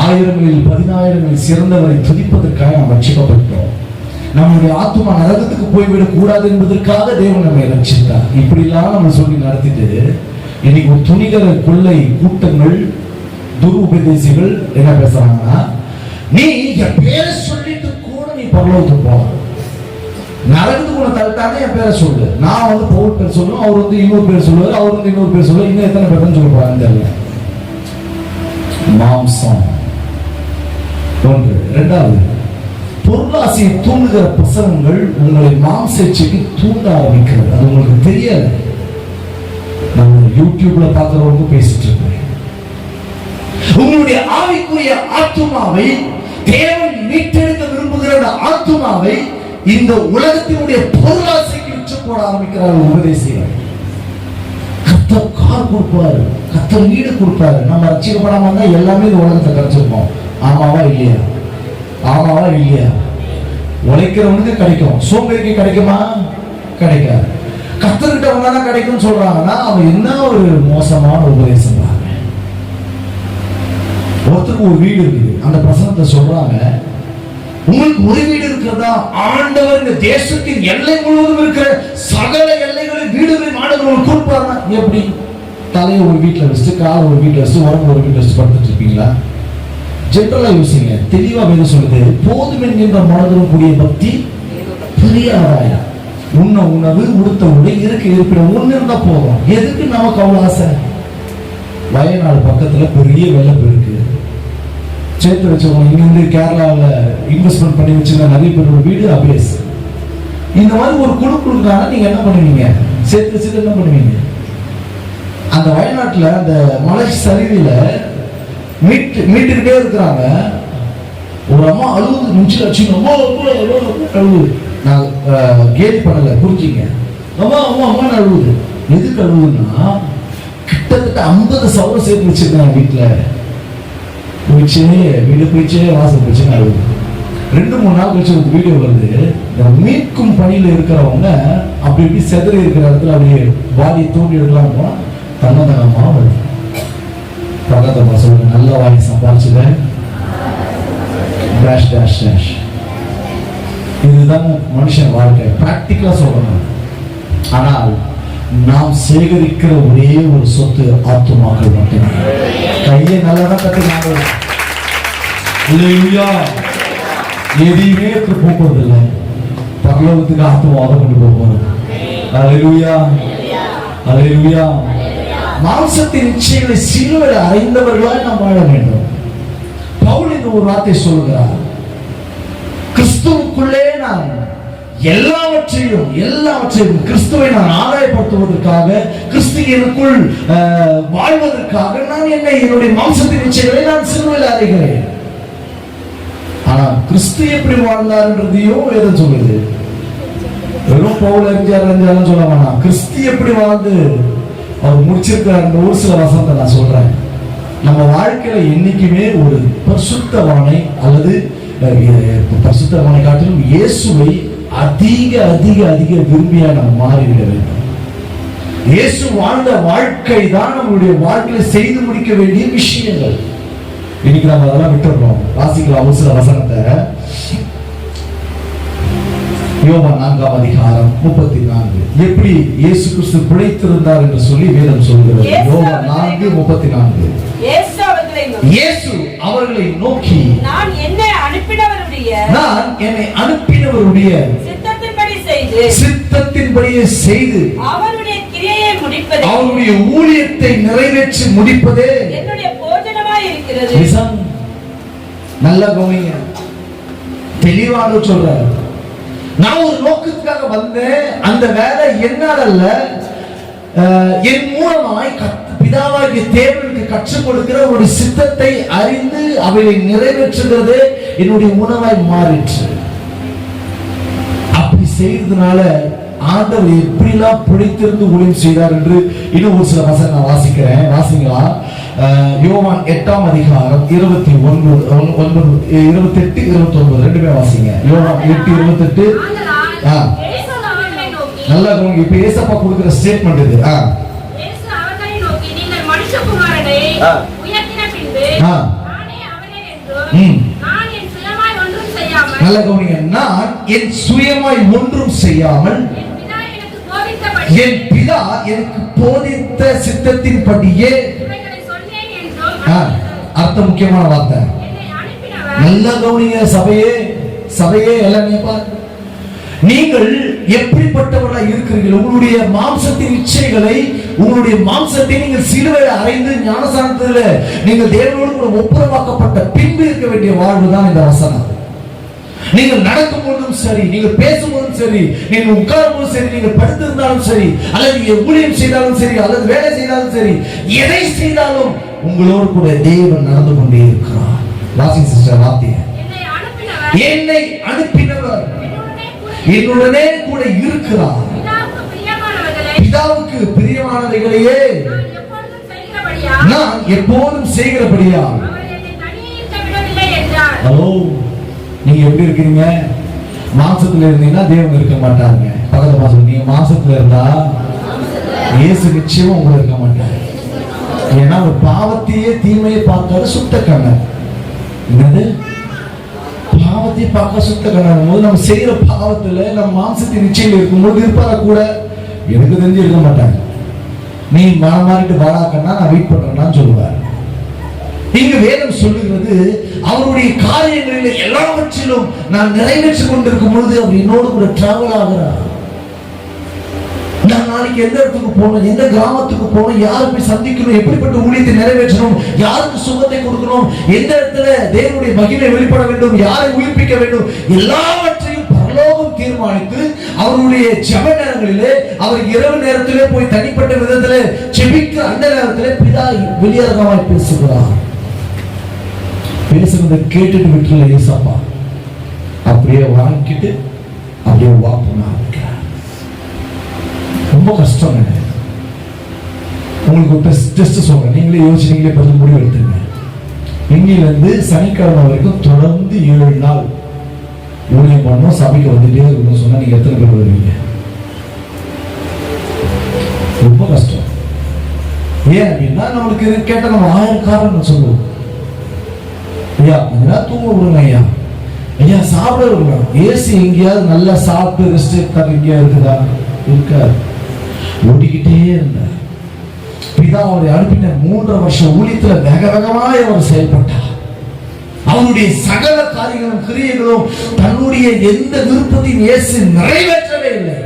ஆயிரங்களில் 10,000களில் சிறந்தவரை துதிப்பதற்காக நாம் ரட்சிக்கப்பட்டோம். நம்முடைய ஆத்மா நரகத்துக்கு போய்விடக் கூடாது என்பதற்காக தேவன் நம்மை ரட்சித்தார். இப்படிலாம் நம்ம சொல்லி நடத்திட்டு இன்னைக்கு ஒரு துணிகர கொள்ளை கூட்டங்கள் துருபதேசிகள் என்ன பேசுறாங்கன்னா, நீ என் பேரை சொல்லிட்டு கூட நீ பரலோகத்துக்கு போகலாம், நரகத்துக்கு உன்னை தள்ளிட்டானே என் பேரை சொல்லு, நான் வந்து பவுல் பேர் சொல்லுவேன், அவர் வந்து இன்னொரு பேர் சொல்லுவார், அவர் வந்து இன்னொரு பேர் சொல்லுவார், இன்னும் எத்தனை பேர் சொல்லுவாங்க தெரியல. மாம்சம் ஒன்று. இரண்டாவது, பொருளாசையை தூண்டுகிற பிரசங்கங்கள் உங்களை மாம்சைக்கு தூண்ட ஆரம்பிக்கிறது. அது உங்களுக்கு தெரியல. நான் யூடியூப்ல பார்க்கிறவங்க பேசிட்டு இருக்கேன். உங்களுடைய ஆவிக்குரிய ஆத்துமாவை தேவன் மீட்டெடுக்க விரும்புகிற ஆத்துமாவை இந்த உலகத்தினுடைய பொருளாசைக்கு விற்று போட ஆரம்பிக்கிறார் உபதேசிகள். கர்த்தர் கார் கொடுப்பாரு, கர்த்தர் வீடு கொடுப்பாரு. நம்ம ரட்சிக்கப்படாம இருந்தா எல்லாமே இந்த உலகத்தை கிடைச்சிருப்போம். ஆமாவா இல்லையா? ஆமாவா இல்லையா? உழைக்கிறவனுக்கு கிடைக்கும், சோம்பேறிக்கு கிடைக்குமா? கிடைக்காது. கர்த்தர்கிட்ட வந்தாதான் கிடைக்கும் சொல்றாங்கன்னா அவன் என்ன ஒரு மோசமான உபதேசம். ஒருத்தருக்கு ஒரு வீடு இருக்குது, அந்த பிரசனத்தை சொல்றாங்க, உங்களுக்கு ஒரு வீடு இருக்கிறதா? ஆண்டவர் இந்த தேசத்தின் எல்லை முழுவதும் இருக்கிற சகல எல்லைகளில் வீடுகளை மாணவர்கள் கொடுப்பாருன்னா எப்படி? தலையை ஒரு வீட்டில் வச்சுட்டு, காலை ஒரு வீட்டில் வச்சுட்டு, உடம்பு ஒரு வீட்டில் வச்சுட்டு படுத்துட்டு இருப்பீங்களா? ஜென்ரலா யோசிங்க. தெளிவா வேணும் சொல்லுது, போதும் என்கின்ற மனதும் கூடிய பக்தி பெரிய ஆதாயம். உண்ண உணவு, உடுத்த உடை, இருக்க இருப்பிடம் ஒண்ணு இருந்தா போதும். எதுக்கு நமக்கு அவ்வளவு ஆசை? வயநாடு பக்கத்துல பெரிய வெள்ளப்பெருக்கு சேர்த்து வச்சவங்க, இங்க வந்து கேரளாவில் இன்வெஸ்ட்மெண்ட் பண்ணி வச்சிருந்த நிறைய பேரோட வீடு அபேஸ். இந்த மாதிரி ஒரு குழு கொடுக்குறாங்க, நீங்க என்ன பண்ணுவீங்க? சேர்த்து வச்சுட்டு என்ன பண்ணுவீங்க? அந்த வயநாட்டுல அந்த மலை சரிவில மீட்டுக்கிட்டே இருக்கிறாங்க. ஒரு அம்மா அழுவுது, நிமிஷம் வச்சு அழுவுது. நான் கேலி பண்ணல, புரிஞ்சுங்க. அம்மா அம்மா அம்மா அழுவுது. எதுக்கு அழுவுதுன்னா, கிட்டத்தட்ட 50 சவரம் சேர்த்து வச்சிருக்காங்க வீட்டுல. போயிடுச்சு, வீடு போயிடுச்சு, வாசல் போயிடுச்சுன்னு அழுவுது. 2-3 நாள் கழிச்சு ஒரு வீடியோ வருது. இந்த மீட்கும் பணியில இருக்கிறவங்க அப்படி இப்படி செதறி இருக்கிற இடத்துல அப்படியே வாடியை தூண்டி எடுக்கலாம் போனா தன்னதனமா வருது. பக்கத்தம்மா சொல்லுங்க, நல்ல வாங்கி சம்பாதிச்சுட்டேன். Dash dash dash. இதுதான் மனுஷன் வாழ்க்கை. பிராக்டிக்கலா சொல்லணும். ஆனால் நாம் சேகரிக்கிற ஒரே ஒரு சொத்து ஆத்துமாக்கள் மட்டுமே. கையை நல்லா கட்டுனாங்க. எதையுமே போக்குறது இல்லை, பரலோகத்துக்கு ஆத்துமாவை கொண்டு போகிறது. அல்லேலூயா, அல்லேலூயா. மாம்சத்தின் இச்சைகளை சிலுவையில் அறைந்தவர்களாய் நாம் வாழ வேண்டும். பவுல் இந்த ஒரு வார்த்தை சொல்லுகிறார், கிறிஸ்துவுக்குள்ளே நான் எல்லாவற்றையும் கிறிஸ்துவை நான் ஆதாயப்படுத்துவதற்காக, கிறிஸ்துவுக்குள் வாழ்வதற்காக நான் என்னுடைய மாம்சத்தின் இச்சைகளை நான் சிலுவையில் அறைகிறேன். ஆனா கிறிஸ்து எப்படி வாழ்ந்தார்ன்றதையும் வேதம் சொல்லுது. வெறும் பவுல் அறிஞ்சாலும் சொல்ல வேணாம், கிறிஸ்து எப்படி வாழ்ந்து அவர் முடிச்சிருக்கிற அந்த ஒரு சில வசனத்தை நான் சொல்றேன். நம்ம வாழ்க்கையில என்னைக்குமே ஒரு பரிசுத்தவானை அல்லது பரிசுத்தவானை காட்டிலும் இயேசுவை அதிக அதிக அதிக விரும்பியா நம்ம மாறிவிட வேண்டும். இயேசு வாழ்ந்த வாழ்க்கை தான் நம்மளுடைய வாழ்க்கையில செய்து முடிக்க வேண்டிய விஷயங்கள். இன்னைக்கு நம்ம அதெல்லாம் விட்டுறோம். வாசிக்கலாம் ஒரு சில வசனத்தை. யோவான் 4ஆம் அதிகாரம் 34 எப்படி இயேசு கிறிஸ்து பிழைத்திருந்தார் என்று சொல்லி வேதம் சொல்கிறது. யோவான் 4:34. இயேசு அவர்களை நோக்கி, நான் என்னை அனுப்பினவருடைய சித்தத்தின்படியே செய்து அவருடைய கிரியையை முடிப்பதே, அவருடைய ஊழியத்தை நிறைவேற்றி முடிப்பதே என்னுடைய போஜனமாய் இருக்கிறது. நல்ல கவனிங்க, தெளிவாக சொல்றார். நான் ஒரு நோக்கத்துக்காக வந்தேன். அந்த வேலை என்னால் அல்ல, என் மூலமாய் பிதாவாகிய தேவனுக்கு கற்றுக் கொடுக்கிற ஒரு சித்தத்தை அறிந்து அவைகளை நிறைவேற்றுகிறது என்னுடைய உணவாய் மாறிற்று. அப்படி செய்ததுனால ஆண்டவர் எப்படிலாம் பிடித்திருந்து ஊழியம் செய்தார் என்று இன்னும் ஒரு சில வசனம் நான் வாசிக்கிறேன். வாசிங்களா? யோவான் 8ஆம் அதிகாரம் 28-29 ரெண்டுமே வாசிங்க. யோவான் 8:28. நல்லா இப்ப ஏசப்பா கொடுக்கிற ஸ்டேட்மெண்ட் இது. நல்ல கவனிங்க. நான் என் சுயமாய் ஒன்றும் செய்யாமல் என் பிதா எனக்கு போதித்த சித்தத்தின்படியே. அர்த்தம் முக்கியமான வார்த்தை. நல்ல கவனிங்க சபையே எல்லாமே பாருங்க. நீங்கள் எப்படிப்பட்டவர்களாக இருக்கிறீர்கள்? உங்களுடைய மாம்சத்தின் இச்சைகளை, உங்களுடைய மாம்சத்தை நீங்கள் சிலுவையில் அறைந்து ஞானஸ்நானத்தில் நீங்கள் தேவனோடு கூட ஒப்புரவாக்கப்பட்ட பின்பு இருக்க வேண்டிய வாழ்வு தான் இந்த வசனம். நீங்கள் நடக்கும் போதும் சரி, நீங்கள் பேசும்போதும் சரி, நீங்கள் உட்காரும் போதும் சரி, நீங்கள் படுத்திருந்தாலும் சரி, அல்லது நீங்கள் ஊழியம் செய்தாலும் சரி, அல்லது வேலை செய்தாலும் சரி, எதை செய்தாலும் உங்களோடு கூட தேவன் நடந்து கொண்டே இருக்கிறார். வாசிங் சிஸ்டர் வார்த்தையை, என்னை அனுப்பினவர் என்னுடனே கூட இருக்கிறார். பிதாவுக்கு பிரியமானவைகளையே நான் எப்போதும் செய்கிறபடியா. நீங்க எப்படி இருக்கீங்க? மாம்சத்துல இருந்தீங்கன்னா தேவன் இருக்க மாட்டாங்க. பக்கத்து மாசம் நீங்க மாம்சத்துல இருந்தா இயேசு நிச்சயமா உங்களை இருக்க மாட்டாங்க. ஏன்னா ஒரு பாவத்தையே தீமையை பார்க்காத சுத்த கண்ணன். என்னது? பாவத்தை பார்க்க சுத்த கண்ணன் போது நம்ம செய்யற பாவத்துல நம்ம மாம்சத்தின் நிச்சயம் இருக்கும்போது இருப்பாரா கூட? எனக்கு தெரிஞ்சு இருக்க மாட்டாங்க. நீ மனம் மாறிட்டு வாடாக்கன்னா நான் வெயிட் பண்றேன்னு சொல்லுவார். இங்கு வேதம் சொல்லுகிறது, அவருடைய காரியங்களில் எல்லாவற்றிலும் நான் நிறைவேற்றிக் கொண்டிருக்கும் பொழுது அவர் என்னோடு கூட டிராவல் ஆகிறார். நான் நாளைக்கு எந்த இடத்துக்கு போகணும், எந்த கிராமத்துக்கு போகணும், யாரை போய் சந்திக்கணும், எப்படிப்பட்ட ஊழியத்தை நிறைவேற்றணும், யாருக்கு சுகத்தை கொடுக்கணும், எந்த இடத்துல தேவனுடைய மகிமை வெளிப்பட வேண்டும், யாரை உயிர்ப்பிக்க வேண்டும், எல்லாவற்றையும் பரலோகம் தீர்மானித்து அவருடைய ஜெப நேரங்களிலே, அவர் இரவு நேரத்திலே போய் தனிப்பட்ட விதத்திலே ஜெபிக்க அந்த நேரத்திலே பிதா வெளியரங்கமாய் பேசுகிறார். பேசுறதை கேட்டுட்டு விட்டுல ஏசப்பா அப்படியே வாங்கிட்டு அப்படியே வாப்பா. ரொம்ப கஷ்டம். உங்களுக்கு ஒரு டெஸ்ட் சொல்றேன், நீங்களே யோசிச்சு நீங்களே பதில் முடிவு எடுத்துங்க. இன்னிலிருந்து சனிக்கிழமை வரைக்கும் தொடர்ந்து 7 நாள் ஊழியம் பண்ணணும், சபைக்கு வந்துட்டே இருக்கணும் சொன்னா நீங்க எத்தனை பேர் வருவீங்க? ரொம்ப கஷ்டம். ஏன் அப்படின்னா நம்மளுக்கு கேட்ட நம்ம 1000 காரணம் சொல்லுவோம். ஐயா கொஞ்ச தூங்க விடுங்க, ஐயா சாப்பிட விடுங்க, ஏசி எங்கேயாவது நல்லா சாப்பிட்டு ரெஸ்ட் எடுத்தாங்க எங்கேயா இருக்குதா? இருக்காது. ஓடிக்கிட்டே இருந்தார். பிதா அவரை அனுப்பின 3 வருஷம் ஊழியத்துல வேக வேகமாய் அவர் செயல்பட்டார். அவருடைய சகல காரியங்களும் கிரியைகளும் தன்னுடைய எந்த விருப்பத்தையும் இயேசு நிறைவேற்றவே இல்லை.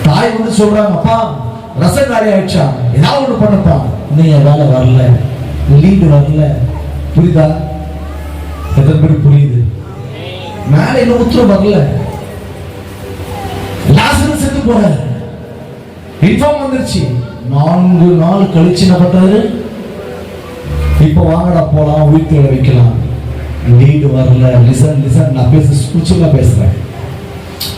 தாய் வந்து சொல்றாங்க, அப்பா ரசம் காலி ஆயிடுச்சா, ஏதாவது ஒண்ணு பண்ணப்பா. நீங்க வேலை வரல, லீடு வரல. புரியுதா? எத்தனை பேருக்கு புரியுது? மேல இன்னும் உத்தரவு வரல. போறாரு. இன்ஃபார்ம் வந்துருச்சு. 4 நாள் கழிச்சு என்ன பண்றாரு? இப்ப வாங்கடா போலாம், வீட்டுல வைக்கலாம். லீடு வரல. லிசன் நான் பேசுறேன்.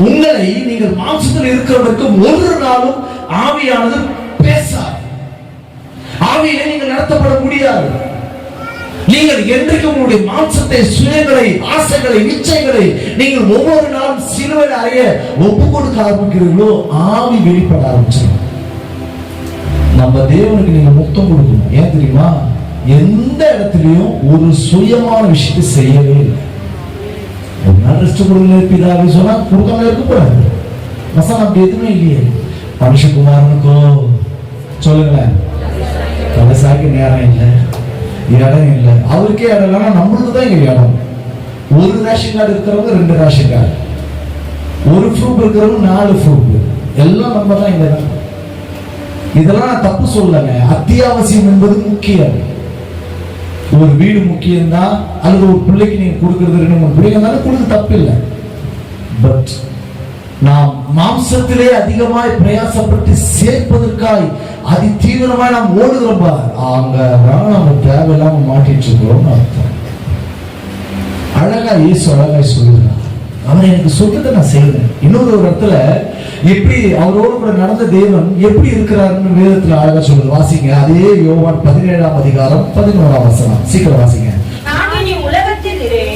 உங்களை நீங்கள் மாம்சத்தில் இருக்கிறவருக்கு ஒரு நாளும் ஆவியானது பேசாது. ஆவியிலே நீங்கள் நடத்தப்பட முடியாது. நீங்கள் என்றைக்கும் உங்களுடைய மாம்சத்தை, சுயங்களை, ஆசைகளை, நிச்சயங்களை நீங்கள் ஒவ்வொரு நாளும் சிலுவையில் அறைய ஒப்பு கொடுக்க ஆரம்பிக்கிறீர்களோ ஆவி வெளிப்பட ஆரம்பிச்சிடும். நம்ம தேவனுக்கு நீங்க முத்தம் கொடுக்கணும். ஏன் தெரியுமா? எந்த இடத்துலயும் ஒரு சுயமான விஷயத்தை செய்யவே இல்லை. ஒரு நாள் ரெஸ்ட் கொடுங்க பிதாவை சொன்னா கொடுக்காம இருக்கக்கூடாது. வசனம் அப்படி எதுவுமே இல்லையே. மனுஷகுமாரனுக்கோ சொல்லுங்களேன், கடைசாக்கு நேரம் இல்லை, இடம் இல்லை. அவருக்கே இடம் இல்லைன்னா நம்மளுக்கு தான் இங்க இடம். ஒரு ரேஷன் கார்டு இருக்கிறவங்க 2 ரேஷன் கார்டு, ஒரு ப்ரூஃப் இருக்கிறவங்க 4 ப்ரூஃப், எல்லாம் நம்ம தான் இங்க தான். இதெல்லாம் நான் தப்பு சொல்லங்க. அத்தியாவசியம் என்பது முக்கியம். ஒரு வீடு முக்கியம்தான், அல்லது ஒரு பிள்ளைக்கு நீங்க கொடுக்கறது 2-3 பிள்ளைங்க தானே கொடுக்க தப்பு இல்லை. பட் நாம் மாம்சத்திலே அதிகமாய் பிரயாசப்பட்டு சேர்ப்பதற்காய் அதி தீவிரமாய் நாம் ஓடுகிறோம். அங்கதான் நம்ம தேவையில்லாம மாட்டிட்டு இருக்கிறோம் அர்த்தம். அழகா இயேசு அழகாய் சொல்லுகிறார். அவர் எனக்கு சொல்றதை நான் செய்யறேன். இன்னொரு இடத்துல எப்படி அவரோடு கூட நடந்த தேவன் எப்படி இருக்கிறாருன்னு வேதத்துல அழகா சொல்லுது. வாசிங்க. அதே யோவான் 17ஆம் அதிகாரம் 11ஆம் வசனம். சீக்கிரம் வாசிங்க.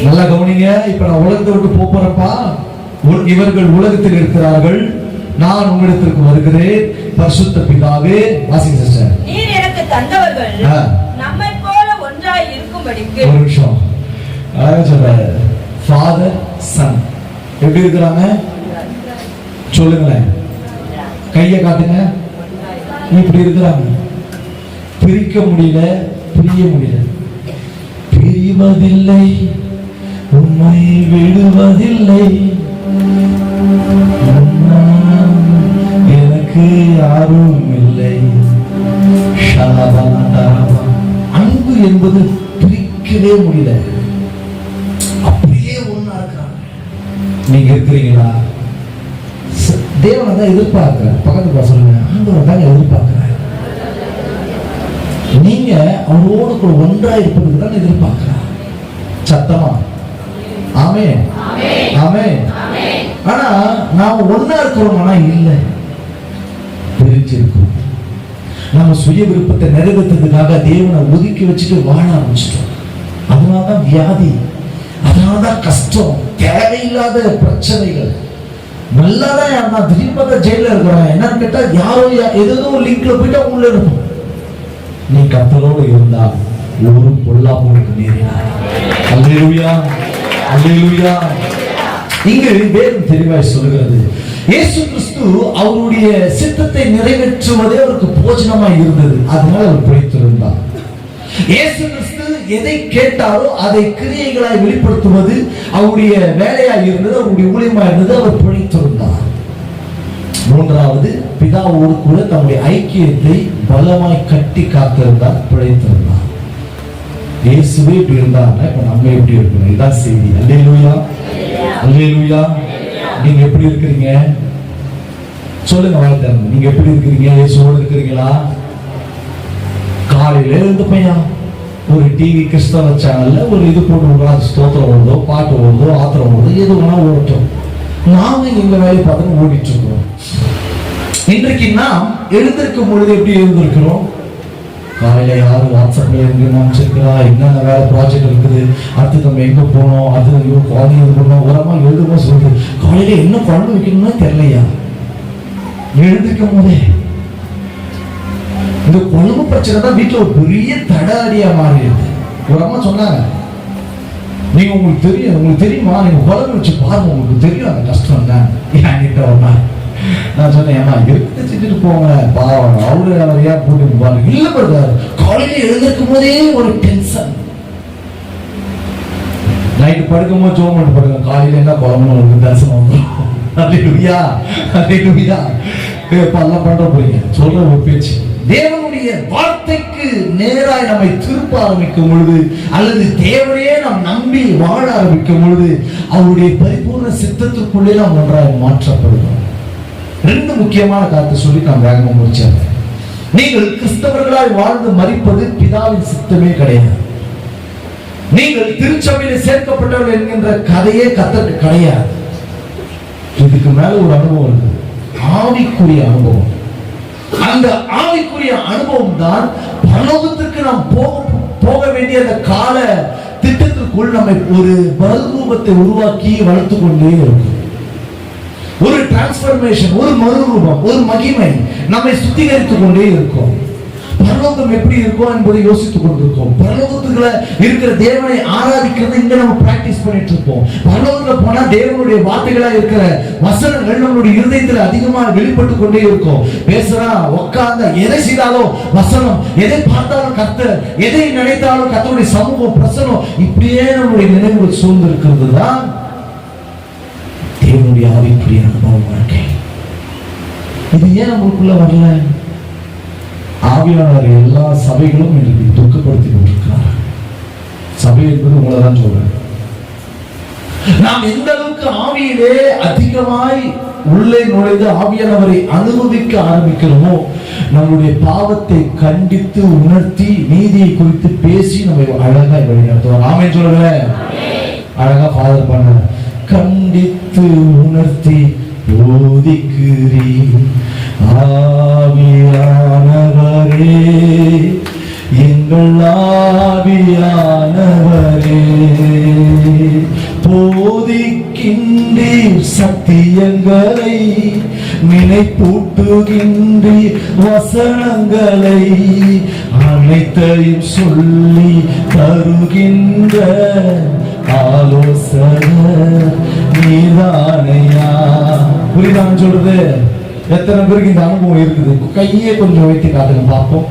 நல்லா கவனிங்க. இப்ப நான் உலகத்தை விட்டு போறப்பா, இவர்கள் உலகத்தில் இருக்கிறார்கள், நான் உங்களிடத்திற்கு வருகிறேன். பரிசுத்த பிதாவே, வாசிங்க சிஸ்டர். நீர் எனக்கு தந்தவர்கள் நம்மை போல ஒன்றாய் இருக்கும்படிக்கு. ஒரு நிமிஷம் அழகா சொல்றாரு. ஃபாதர் சன் எப்படி இருக்கிறாங்க சொல்லுங்களேன், கையை காட்டுங்க. இப்படி இருக்கிறாங்க. பிரிக்க முடியல, பிரிய முடியல. பிரிவதில்லை, உண்மை விடுவதில்லை, எனக்கு யாரும் இல்லை. அன்பு என்பது பிரிக்கவே முடியல. அப்படியே ஒண்ணா இருக்கிறாங்க. நீங்க இருக்கிறீங்களா? தேவனை தான் எதிர்பார்க்கிற. பக்கத்துல சொல்லுங்க, ஆண்டவரை தான் எதிர்பார்க்கிறார். நீங்க அவரோடு கூட ஒன்றா இருப்பதுக்கு தான் எதிர்பார்க்கிறார். சத்தமா ஆமென், ஆமென். ஆனா நாம ஒன்னா இருக்கிறோம்னா இல்லை, பிரிஞ்சிருக்கோம். நம்ம சுய விருப்பத்தை நிறைவேற்றதுக்காக தேவனை ஒதுக்கி வச்சுட்டு வாழ ஆரம்பிச்சிட்டோம். அதனாலதான் வியாதி, அதனாலதான் கஷ்டம், தேவையில்லாத பிரச்சனைகள். நல்லாதான் யாருன்னா திடீர்னு ஜெயில இருக்கிறான். என்னன்னு கேட்டா யாரோ ஏதோ லிங்க்ல போயிட்டு உள்ள இருக்கும். நீ கர்த்தரோடு இருந்தா ஒரு பொல்லாப்புக்கு நேரினார். அல்லேலூயா, அல்லேலூயா. இங்கு வேதம் தெளிவாய் சொல்லுகிறது, இயேசு கிறிஸ்து அவருடைய சித்தத்தை நிறைவேற்றுவதே அவருக்கு போஜனமாய் இருந்தது. அதனால அவர் பிழைத்திருந்தார். இயேசு கிறிஸ்து எதை கேட்டாரோ அதை கிரியைகளாய் வெளிப்படுத்துவது அவருடைய வேலையாய் இருந்தது, அவருடைய ஊழியமாய் இருந்தது. அவர் பிழைத்திருந்தார். 3வது, பிதாவோடு கூட தம்முடைய ஐக்கியத்தை பலமாய் கட்டி காத்திருந்தார், பிழைத்திருந்தார். இயேசுவே இப்படி இருந்தாருன்னா இப்ப நம்ம எப்படி இருக்கணும்? இதான் செய்தி. அல்லேலூயா, அல்லேலூயா. நீங்க எப்படி இருக்கிறீங்க சொல்லுங்க. வாழ்க்கை நீங்க எப்படி இருக்கிறீங்க? இயேசுவோடு இருக்கிறீங்களா? காலையில இருந்து பையன் ஒரு டிவி கிறிஸ்தவ சேனல்ல ஒரு இது போட்டு ஸ்தோத்திரம் ஓடுதோ, பாட்டு ஓடுதோ, ஆத்திரம் ஓடுதோ, எது வேணா ஓடட்டும். நாம எங்க வேலையை பார்த்து ஓடிட்டு இருக்கோம். இன்றைக்கு நாம் எழுந்திருக்கும் பொழுது எப்படி எழுந்திருக்கிறோம்? காலையில யாரும் வாட்ஸ்அப்ல இருந்து நினைச்சிருக்கிறா, என்னென்ன வேலை ப்ராஜெக்ட் இருக்குது, அடுத்து நம்ம எங்க போனோம், அடுத்து குழந்தைங்க இது பண்ணோம், உரமா எழுதுமா சொல்லுது. காலையில என்ன குழம்பு வைக்கணும்னா தெரியலையா? எழுந்திருக்கும் போதே இந்த குழம்பு பிரச்சனை தான் வீட்டுல ஒரு பெரிய தடாடியா மாறிடுது. ஒரு அம்மா சொன்னாங்க, நீங்க உங்களுக்கு தெரியுமா, நீங்க குழம்பு வச்சு பாருங்க, உங்களுக்கு தெரியும் அந்த கஷ்டம் தான். என்கிட்ட ஒரு நாள் நான் சொன்னேன், ஏமா எடுத்து செஞ்சுட்டு போங்க, பாவம் அவரு அவரையா போட்டு பாருங்க. இல்ல பண்றாரு, காலையில எழுந்திருக்கும் போதே ஒரு டென்ஷன். நைட்டு படுக்கும் போது ஜோம் பண்ணி படுங்க, காலையில என்ன குழம்பு உங்களுக்கு தரிசனம் வந்துடும். அல்லேலூயா, அல்லேலூயா. எல்லாம் பண்ற போறீங்க சொல்ற ஒரு பேச்சு. தேவனுடைய வார்த்தைக்கு நேராய் நம்மை திருப்ப ஆரம்பிக்கும் பொழுது, அல்லது தேவனையே நாம் நம்பி வாழ ஆரம்பிக்கும் பொழுது, அவருடைய பரிபூர்ண சித்தத்துக்குள்ளே நாம் ஒன்றாய் மாற்றப்படுவோம். ரெண்டு முக்கியமான காரியத்தை சொல்லி நான் வேகமா முடிச்சேன். நீங்கள் கிறிஸ்தவர்களாய் வாழ்ந்து மரிப்பது பிதாவின் சித்தமே கிடையாது. நீங்கள் திருச்சபையில் சேர்க்கப்பட்டவர்கள் என்கின்ற கதையே கர்த்தருக்கு கிடையாது. இதுக்கு மேல ஒரு அனுபவம் இருக்கு, ஆவிக்குரிய அனுபவம். அந்த ஆவிக்குரிய அனுபவம் தான் பரலோகத்திற்கு நாம் போக வேண்டிய அந்த கால திட்டத்திற்குள் நம்மை ஒரு மறுரூபத்தை உருவாக்கி வளர்த்து கொண்டே இருக்கும். ஒரு டிரான்ஸ்பர்மேஷன், ஒரு மறுரூபம், ஒரு மகிமை நம்மை சுத்திகரித்துக் கொண்டே இருக்கும். பரலோகம் எப்படி இருக்கும் என்பதை யோசித்துக் கொண்டிருக்கோம். பரலோகத்துக்குள்ள இருக்கிற தேவனை ஆராதிக்கிறது இங்க நம்ம பிராக்டிஸ் பண்ணிட்டு இருப்போம். பரலோகத்துல போனா தேவனுடைய வார்த்தைகளா இருக்கிற வசனங்கள் நம்மளுடைய இருதயத்தில் அதிகமா வெளிப்பட்டு கொண்டே இருக்கும். பேசுறா, உட்கார்ந்த, எதை செய்தாலும் வசனம், எதை பார்த்தாலும் கர்த்தர், எதை நினைத்தாலும் கர்த்தருடைய சமூகம், பிரசனம், இப்படியே நம்முடைய நினைவுகள் சூழ்ந்து இருக்கிறது தான் தேவனுடைய ஆவிக்குரிய அனுபவ வாழ்க்கை. இது ஏன் நம்மளுக்குள்ள வரல? ஆவியானவர் எல்லா சபைகளும் இன்றைக்கு துக்கப்படுத்தி கொண்டிருக்கிறார். சபை என்பது உங்களை தான் சொல்றேன். நாம் எந்த அளவுக்கு ஆவியிலே அதிகமாய் உள்ளே நுழைந்து ஆவியானவரை அனுபவிக்க ஆரம்பிக்கிறோமோ, நம்முடைய பாவத்தை கண்டித்து உணர்த்தி நீதியை குறித்து பேசி நம்ம அழகா வழிநடத்துவார். ஆமென் சொல்லுங்க. அழகா ஃபாதர் பண்ண கண்டித்து உணர்த்தி போதிக்கிறீர் ஆவியானவரே, எங்கள் ஆவியானவரே, போதிக்கின்றீர் சத்தியங்களை, நினைப்பூட்டுகின்றீர் வசனங்களை, அனைத்தையும் சொல்லி தருகின்ற ஆலோசகர் நீதானையா. புரியுதான் சொல்றது? எத்தனை பேருக்கு இந்த அனுபவம் இருக்குது? கையே கொஞ்சம் வைத்து காட்டுங்க பார்ப்போம்.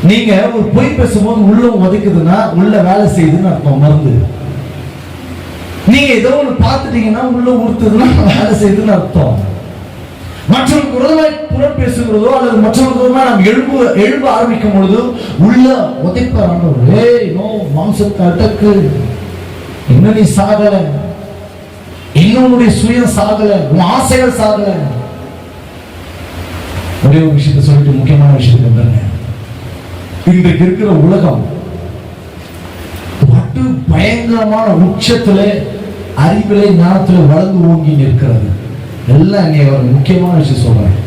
நீங்க ஒரு பொய் பேசும்போது உள்ள உதைக்குதுன்னா உள்ள வேலை செய்யுதுன்னு அர்த்தம், மருந்து. நீங்க ஏதோ ஒன்று பார்த்துட்டீங்கன்னா உள்ள உறுத்துதுன்னா வேலை செய்யுதுன்னு அர்த்தம். மற்றவர்களுக்கு விரோதமாய் புறம் பேசுகிறதோ அல்லது மற்றவர்களுக்கு விரோதமா நாம் எழும்ப ஆரம்பிக்கும் பொழுது உள்ள உதைப்பாரான, ஏய் நோ, மாம்சத்தை அடக்கு, இன்னும் நீ சாகல, இன்னும் உன்னுடைய சுயம் சாகல, உன் ஆசைகள் சாகல. ஒரே ஒரு விஷயத்தை சொல்லிட்டு முக்கியமான விஷயத்துக்கு வந்தாங்க. இன்றைக்கு இருக்கிற உலகம் பட்டு பயங்கரமான உச்சத்துல அறிவிலை ஞானத்துல வளர்ந்து ஓங்கி நிற்கிறது. எல்லாம் ஒரு முக்கியமான விஷயம் சொல்றேன்.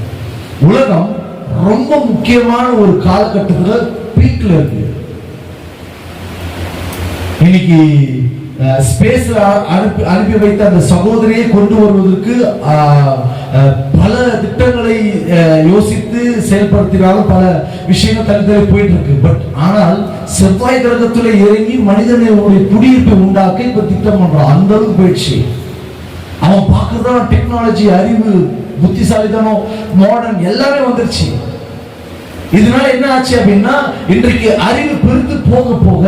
உலகம் ரொம்ப முக்கியமான ஒரு காலகட்டத்துல பீக்ல இருக்கு. இன்னைக்கு ஸ்பேஸ்ல அனுப்பி வைத்த அந்த சகோதரியை கொண்டு வருவதற்கு பல திட்டங்களை யோசித்து செயல்படுத்தினாலும் பல விஷயங்கள் தனித்தனி போயிட்டு இருக்கு. பட் ஆனால் செவ்வாய் கிரகத்துல இறங்கி மனிதனுடைய குடியிருப்பை உண்டாக்க இப்ப திட்டம் பண்றான். அந்த அளவுக்கு போயிடுச்சு. அவன் பார்க்கறதான் டெக்னாலஜி, அறிவு, புத்திசாலித்தனம், மாடர்ன் எல்லாமே வந்துருச்சு. இதனால என்ன ஆச்சு அப்படின்னா, இன்றைக்கு அறிவு பெருத்து போக போக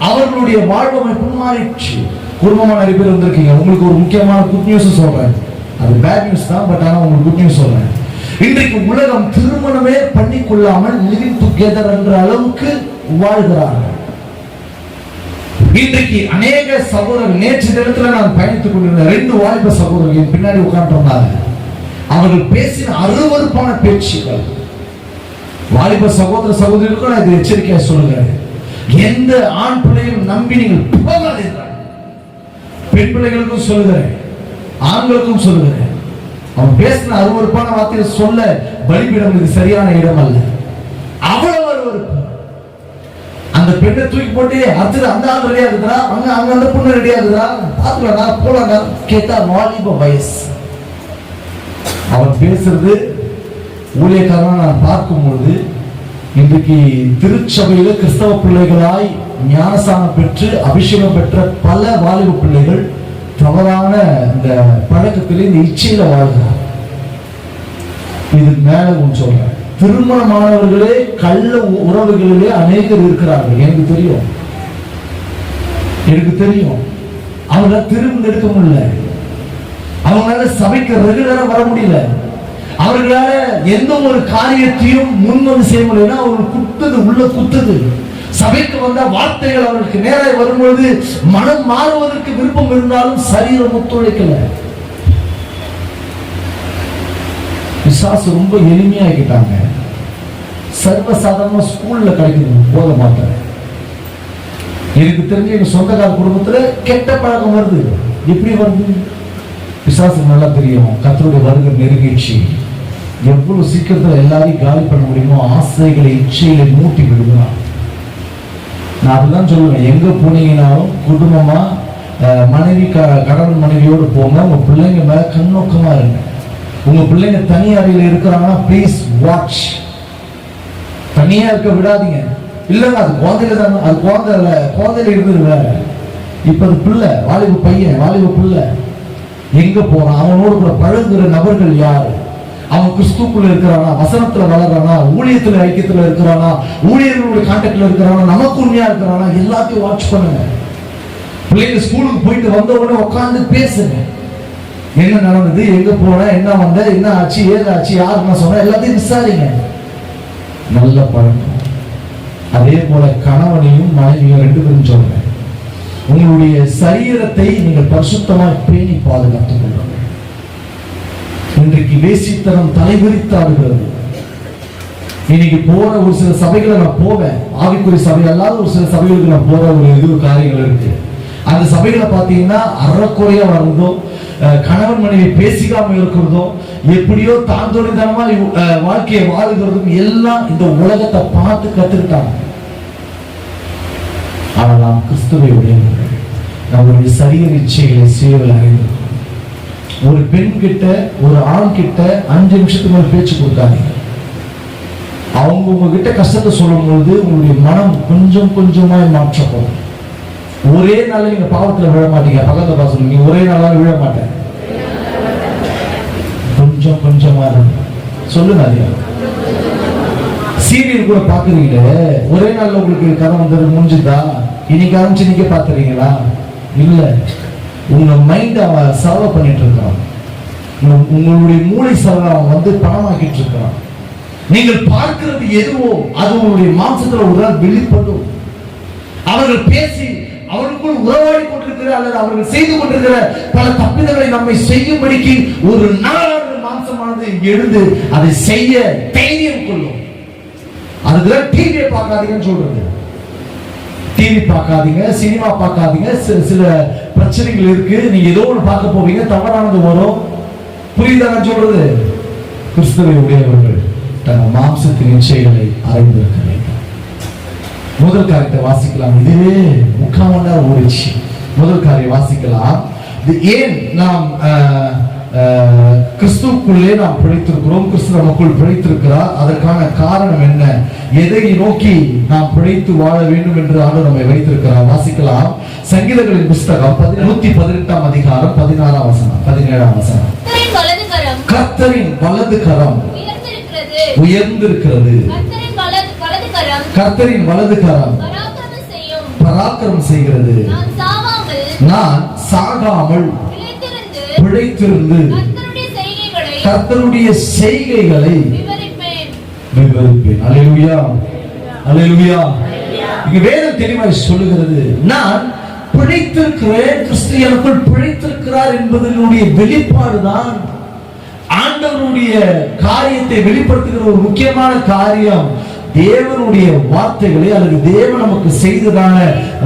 அவர்களுடைய வாழ்வமைப்பு மாறிடுச்சு. குடும்பமா நிறைய பேர் வந்திருக்கீங்க. உங்களுக்கு ஒரு முக்கியமான குட் நியூஸ் சொல்றேன். அது பேட் நியூஸ் தான், பட் ஆனா உங்களுக்கு குட் நியூஸ் சொல்றேன். இன்றைக்கு உலகம் திருமணமே பண்ணிக்கொள்ளாமல் லிவிங் டுகெதர் என்ற அளவுக்கு வாழ்கிறார்கள். இன்றைக்கு அநேக சகோதரர்கள், நேற்று தினத்துல நான் பயணித்துக் கொண்டிருந்த 2 வாலிப சகோதரர்கள் பின்னாடி உட்கார்ந்திருந்தாங்க. அவர்கள் பேசின அருவருப்பான பேச்சுகள். வாலிப சகோதர சகோதரிகளுக்கும் நான் இதை எச்சரிக்கையா சொல்லுகிறேன். எந்த ஆண் பிள்ளையும் நம்பி நீங்கள் போகாதீர்கள். பெண் பிள்ளைகளுக்கும் சொல்லுகிறேன், ஆண்களுக்கும் சொல்லுகிறேன். அவன் பேசின அருவருப்பான வார்த்தையை சொல்ல பலிபீடம் இது சரியான இடம் அல்ல. அவ்வளவு அருவருப்பு. அந்த பெண்ணை தூக்கி போட்டு அடுத்தது அந்த ஆள் ரெடியா இருக்குதா, அங்க அந்த பொண்ணு ரெடியா இருக்குதா, பாத்துக்கலாம் போலாங்க. கேட்டா வாலிப வயசு. அவன் பேசுறது ஊழியக்காரன் நான் பார்க்கும்போது, இன்றைக்கு திருச்சபையில கிறிஸ்தவ பிள்ளைகளாய் ஞானசானம் பெற்று அபிஷேகம் பெற்ற பல வாலிப பிள்ளைகள் தவறான இந்த பழக்கத்திலே, இந்த இச்சையில வாழ்கிறார். இதுக்கு மேல ஒன்று சொல்றேன். திருமணமானவர்களே கள்ள உறவுகளிலே அநேகர் இருக்கிறார்கள். எனக்கு தெரியும். அவங்களால திரும்ப எடுக்க முடியல. அவங்களால சபைக்கு ரெகுலரா வர முடியல. அவர்களால எந்த ஒரு காரியத்தையும் முன்வந்து செய்ய முடியல. அவர்கள் குத்துது, உள்ள குத்துது. சபைக்கு வந்த வார்த்தைகள் அவர்களுக்கு நேராக வரும்பொழுது மனம் மாறுவதற்கு விருப்பம் இருந்தாலும் சரீரம் ஒத்துழைக்கல. பிசாசு ரொம்ப எளிமையாக்கிட்டாங்க. சர்வசாதாரண ஸ்கூல்ல கிடைக்குது போத மாட்டேன். எனக்கு தெரிஞ்ச எங்க சொந்தக்கார குடும்பத்துல கெட்ட பழக்கம் வருது. எப்படி வருது? பிசாசு நல்லா தெரியும். கர்த்தருடைய வருகை நெருங்கிடுச்சு, எவ்வளவு சீக்கிரத்துல எல்லாரையும் காலி பண்ண முடியுமோ ஆசைகளை இச்சைகளை மூட்டி விடுவான். நான் அதுதான் சொல்லுவேன், எங்க போனீங்கன்னாலும் குடும்பமா மனைவி கணவன் மனைவியோடு போங்க. உங்க பிள்ளைங்க மேல கண்ணோக்கமா இருங்க. உங்க பிள்ளைங்க தனி அறையில் இருக்கிறாங்கன்னா ப்ளீஸ் வாட்ச். தனியா இருக்க விடாதீங்க. இல்லைங்க அது குழந்தையில தான், அது குழந்தையில இருந்தது. இப்ப அது பிள்ளை, வாலிப பையன், வாலிப பிள்ளை எங்க போறான், அவனோடு கூட பழகுற நபர்கள் யாரு, அவன் கிறிஸ்துக்குள்ள இருக்கிறானா, வசனத்துல வளர்றானா, ஊழியத்துல ஐக்கியத்துல இருக்கிறானா, ஊழியர்களுடைய கான்டாக்ட்ல இருக்கிறானா, நமக்கு உண்மையா இருக்கிறானா, எல்லாத்தையும் வாட்ச் பண்ணுங்க. பிள்ளைங்க ஸ்கூலுக்கு போயிட்டு வந்த உடனே உட்காந்து பேசுங்க. என்ன நடந்தது, எங்க போன, என்ன வந்த, என்ன ஆச்சு, ஏதாச்சு, யாருன்னா சொன்ன, எல்லாத்தையும் விசாரிங்க. நல்ல பழக்கம். அதே போல கணவனையும் மனைவியும் ரெண்டு பேரும் சொல்றேன், உங்களுடைய சரீரத்தை நீங்கள் பரிசுத்தமாய் பேணி பாதுகாத்துக் கொள்ளுங்கள். இன்றைக்கு வேசித்தனம் தலைவிரித்தாடுகிறது. இன்னைக்கு போற ஒரு சில சபைகளை நான் போவேன், ஆவிக்குரிய சபை அல்லாத ஒரு சில சபைகளுக்கு நான் போற ஒரு காரியங்கள் இருக்கு. அந்த சபைகளை பார்த்தீங்கன்னா அறக்குறையா வர்றதும், கணவன் மனைவி பேசிக்காம இருக்கிறதும், எப்படியோ தாந்தோணித்தனமா வாழ்க்கையை வாழுகிறதும் எல்லாம் இந்த உலகத்தை பார்த்து கத்துக்கிட்டாங்க. ஆனால் நாம் கிறிஸ்துவை உடையவர்கள், நம்முடைய சரீர இச்சைகளை செய்வதில் அறிந்திருக்கிறோம். ஒரு பெண் கிட்ட ஒரு ஆண் கிட்ட 5 நிமிஷத்துக்கு மேல் பேச்சு கொடுக்காதீங்க. அவங்க உங்ககிட்ட கஷ்டத்தை சொல்லும் பொழுது உங்களுடைய மனம் கொஞ்சம் கொஞ்சமாய் மாற்றப்படும். ஒரே நாள்ல நீங்க பாவத்துல விழ மாட்டீங்க. பக்கத்துல பார்த்து நீங்க ஒரே நாளால விழ மாட்டேன், கொஞ்சம் கொஞ்சமா சொல்லுங்க. அதிக சீரியல் கூட பாக்குறீங்களே, ஒரே நாள்ல உங்களுக்கு கதை வந்தது முடிஞ்சுதா? இன்னைக்கு ஆரம்பிச்சு நீங்க பாத்துறீங்களா? இல்ல, உங்க மைண்ட் அவன் சர்வ பண்ணிட்டு இருக்கான். உங்களுடைய மூளை சர்வ அவன் வந்து பணமாக்கிட்டு இருக்கான். நீங்கள் பார்க்கிறது எதுவோ அது உங்களுடைய மாம்சத்துல ஒரு நாள் வெளிப்படும். அவர்கள் பேசி அவர்களுக்குள் உறவாடி கொண்டிருக்கிற அல்லது அவர்கள் செய்து கொண்டிருக்கிற பல தப்பிதங்களை நம்மை செய்யும்படிக்கு ஒரு நாள் மாம்சமானது எழுந்து அதை செய்ய தைரியம் கொள்ளும். அதுதான் டிவியை பார்க்காதீங்கன்னு சொல்றது. டிவி பார்க்காதீங்க, சினிமா பார்க்காதீங்க. சில பிரச்சனைகள் இருக்கு, நீங்க ஏதோ ஒன்று பார்க்க போவீங்க, தவறானது வரும். புரியுதான்னு சொல்றது? கிறிஸ்துவை உடையவர்கள் தங்கள் மாம்சத்தின் இச்சைகளை அறிந்திருக்க வேண்டும். முதல் காரியத்தை வாசிக்கலாம். இதுவே 3/4 மணி நேரம் ஓடிச்சு. முதல் காரியம் வாசிக்கலாம். இது ஏன் நாம் கிறிஸ்துவுக்குள்ளே நாம் பிழைத்திருக்கிறோம், கிறிஸ்து நமக்குள் பிழைத்திருக்கிறார், அதற்கான காரணம் என்ன, எதை நோக்கி நாம் பிழைத்து வாழ வேண்டும் என்று ஆண்டவர் நம்மை வைத்திருக்கிறார். வாசிக்கலாம். சங்கீதங்களின் புஸ்தகம் 118 அதிகாரம் 16 வசனம் 17 வசனம். கர்த்தரின் வலது கரம் உயர்ந்திருக்கிறது, கர்த்தரின் வலது கரம் பராக்கிரமம் செய்கிறது. நான் சாகாமல் பிழைத்திருந்து கர்த்தருடைய செய்கைகளை விவரிப்பேன். அல்லேலூயா, அல்லேலூயா. இங்க வேதம் தெளிவாய் சொல்லுகிறது, நான் பிழைத்திருக்கிறேன், கிறிஸ்து எனக்குள் பிழைத்திருக்கிறார் என்பதனுடைய வெளிப்பாடுதான். ஆண்டவருடைய காரியத்தை வெளிப்படுத்துகிற ஒரு முக்கியமான காரியம் தேவனுடைய வார்த்தைகளை அல்லது தேவன் நமக்கு செய்ததான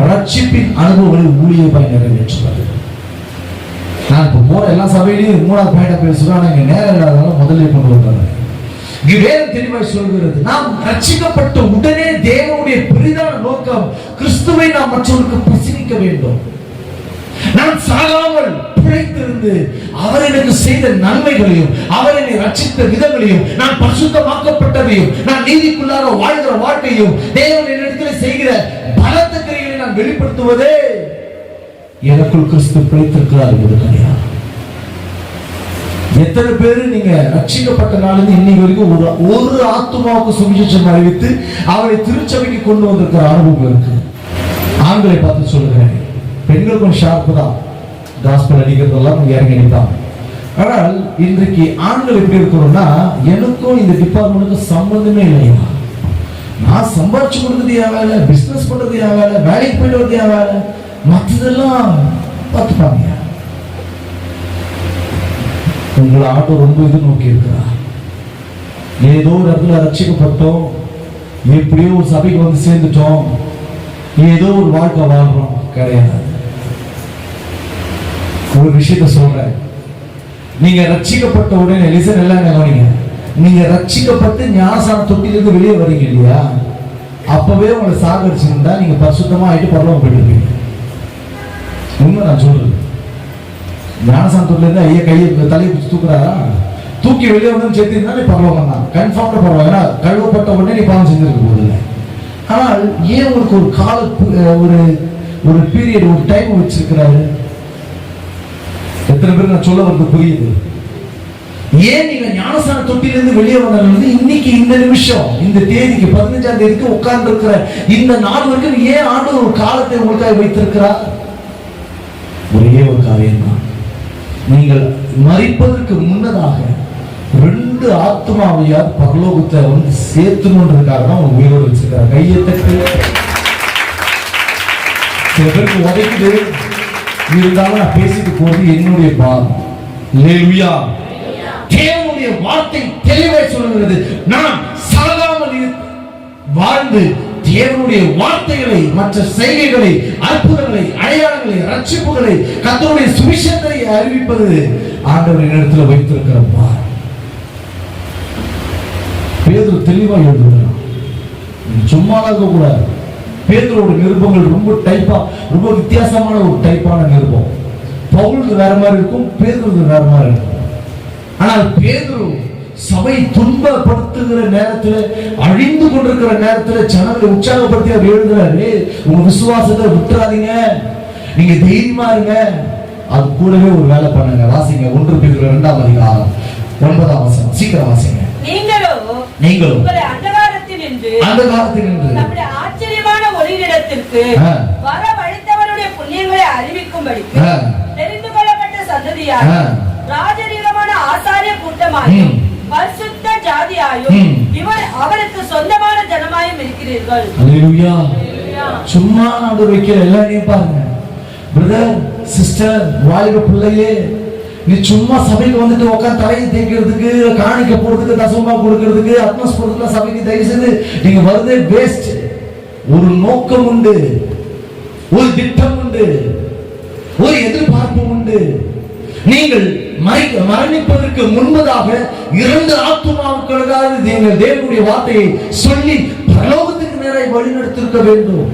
ரட்சிப்பின் அனுபவங்களை ஊழியமாய் நிறைவேற்றுவது. நான் இப்ப போற எல்லா சபையிலையும் 3வது பாயிண்டா பேசுறேன், ஆனா இங்க நேரம் இல்லாததால முதல்ல கொண்டு வந்தாங்க. இங்க வேதம் தெளிவாய் சொல்கிறது, நாம் ரட்சிக்கப்பட்ட உடனே தேவனுடைய பெரிதான நோக்கம் கிறிஸ்துவை நாம் மற்றவர்களுக்கு பிரசங்கிக்க வேண்டும். நான் சாகாமல் பிழைத்திருந்து அவர் எனக்கு செய்த நன்மைகளையும் அவர் என்னை ரட்சித்த விதங்களையும் நான் பரிசுத்தமாக்கப்பட்டதையும் நான் நீதிக்குள்ளாக வாழ்கிற வாழ்க்கையும் தேவன் என்னிடத்தில் செய்கிற பலத்த கிரியைகளை நான் வெளிப்படுத்துவதே எனக்குள் கிறிஸ்து பிழைத்திருக்கிறார் என்பது கிடையாது. எத்தனை பேரு நீங்க ரட்சிக்கப்பட்ட நாளிலிருந்து இன்னைக்கு வரைக்கும் ஒரு ஆத்துமாவுக்கு சுவிசேஷம் அறிவித்து அவரை திருச்சபைக்கு கொண்டு வந்திருக்கிற அனுபவம் இருக்கு. ஆண்களை பார்த்து சொல்லுகிறேன், பெண்கள் கொஞ்சம் ஷார்ப்பு தான், காஸ்பல் அடிக்கிறதெல்லாம் இறங்கி அடிப்பாங்க. ஆனால் இன்றைக்கு ஆண்கள் எப்படி இருக்கிறோம்னா, எனக்கும் இந்த டிபார்ட்மெண்ட்டுக்கும் சம்பந்தமே இல்லையா, நான் சம்பாதிச்சு கொடுத்தது என் வேலை, பிசினஸ் பண்றது என் வேலை, வேலைக்கு போயிட்டு வருது என் வேலை, மற்றதெல்லாம் பார்த்துப்பாங்க. உங்களை ஆட்டோ ரொம்ப இது நோக்கி இருக்கிறார். ஏதோ ஒரு இடத்துல ரட்சிக்கப்பட்டோம், எப்படியோ ஒரு சபைக்கு வந்து சேர்ந்துட்டோம், ஏதோ ஒரு வாழ்க்கை வாழ்றோம். கிடையாது. ஒரு விஷயத்த சொல்றேன், நீங்க ரட்சிக்கப்பட்ட உடனே லிசன் எல்லாம் கவனிங்க. நீங்க ரட்சிக்கப்பட்டு ஞானசான தொட்டிலிருந்து வெளியே வரீங்க இல்லையா, அப்பவே உங்களை சாகடிச்சிருந்தா நீங்க பரிசுத்தமா ஆயிட்டு பரலோகம் போயிட்டு. உண்மை நான் சொல்றது. ஞானசான தொட்டில இருந்து ஐயா கையை தலையை பிடிச்சி தூக்குறாரா, தூக்கி வெளியே வந்து சேர்த்திருந்தா நீ பரலோகம் தான், கன்ஃபார்ம்டா பரவாயில்ல. ஏன்னா கழுவப்பட்ட உடனே நீ பாவம் செஞ்சிருக்க போதில்லை. ஆனால் ஏன் உங்களுக்கு ஒரு கால ஒரு பீரியட், ஒரு டைம் வச்சிருக்கிறாரு? எத்தனை பேர் நான் சொல்ல வந்து புரியுது? ஏன் நீங்க ஞானசான தொட்டிலிருந்து வெளியே வந்தது இன்னைக்கு இந்த நிமிஷம் இந்த தேதிக்கு 15ஆம் தேதிக்கு உட்கார்ந்து இருக்கிற இந்த நாள் வரைக்கும் ஏன் ஆண்டவர் ஒரு காலத்தை உங்களுக்காக வைத்திருக்கிறார்? ஒரே ஒரு காரியம் தான், நீங்கள் மரிப்பதற்கு முன்னதாக 2 ஆத்மாவையார் பரலோகத்தை வந்து சேர்த்துணுன்றதுக்காக தான் உங்க உயிரோடு வச்சிருக்காரு. கையை தட்டு. சில பேருக்கு உதைக்குது, இருந்தாலும் நான் பேசிட்டு போறது என்னுடைய பாவம். அல்லேலூயா. தேவனுடைய வார்த்தை தெளிவாய் சொல்லுகிறது, நான் சாகாமல் வாழ்ந்து தேவனுடைய வார்த்தைகளை, மற்ற செய்கைகளை, அற்புதங்களை, அடையாளங்களை, ரட்சிப்புகளை, கர்த்தருடைய சுவிசேஷத்தை அறிவிப்பது ஆண்டவரின் இடத்துல வைத்திருக்கிற பார். பேதுரு தெளிவா எழுதுகிறான், சும்மாதாக கூட. பேதுருவோட நிருபங்கள் ரொம்ப டைப்பா, ரொம்ப வித்தியாசமான ஒரு டைப்பான நிருபம். பவுலுக்கு வேற மாதிரி இருக்கும், பேதுருக்கு வேற மாதிரி இருக்கும். ஆனால் பேதுரு சபை துன்பப்படுத்துகிற நேரத்தில், அழிந்து கொண்டிருக்கிற நேரத்தில் ஜனங்களை உற்சாகப்படுத்தி அவர் எழுதுறாரு, உங்க விசுவாசத்தை விட்டுறாதீங்க, நீங்க தைரியமா இருங்க. அது கூடவே ஒரு வேலை பண்ணுங்க. வாசிங்க 1 பேதுரு 2ஆம் அதிகாரம் 9ஆம் வசனம். சீக்கிரம் வாசிங்க. நீங்களும் அந்தகாரத்தில் நின்று நம்முடைய ஆச்சரியமான ஒளியிடத்திற்கு வரவழைத்தவருடைய புண்ணியங்களை அறிவிக்கும்படிக்கு தெரிந்து கொள்ளப்பட்ட சந்ததியாக, ராஜரீகமான ஆசாரிய கூட்டமாயும் பரிசுத்த ஜாதியாயும் அவருக்கு சொந்தமான ஜனமாயும் இருக்கிறீர்கள். அல்லேலூயா. சும்மா ஆண்டவர் வைக்கிற எல்லாரையும் பாருங்க. பிரதர், சிஸ்டர், வாலிப பிள்ளையே, நீ சும்மா சபைக்கு வந்துட்டு உட்காந்து தலையை தேய்க்கிறதுக்கு, காணிக்க போறதுக்கு, தசமா கொடுக்கிறதுக்கு, அட்மாஸ் போறதுக்கு சபைக்கு தயவு செய்து நீங்க வருதே வேஸ்ட். ஒரு நோக்கம் உண்டு, ஒரு திட்டம் உண்டு, ஒரு எதிர்பார்ப்பு உண்டு. நீங்கள் மரணிப்பதற்கு முன்பதாக 2 ஆத்துமாக்களுக்காக நீங்கள் தேவனுடைய வார்த்தையை சொல்லி பரலோகத்துக்கு நேராக வழிநடத்திருக்க வேண்டும்.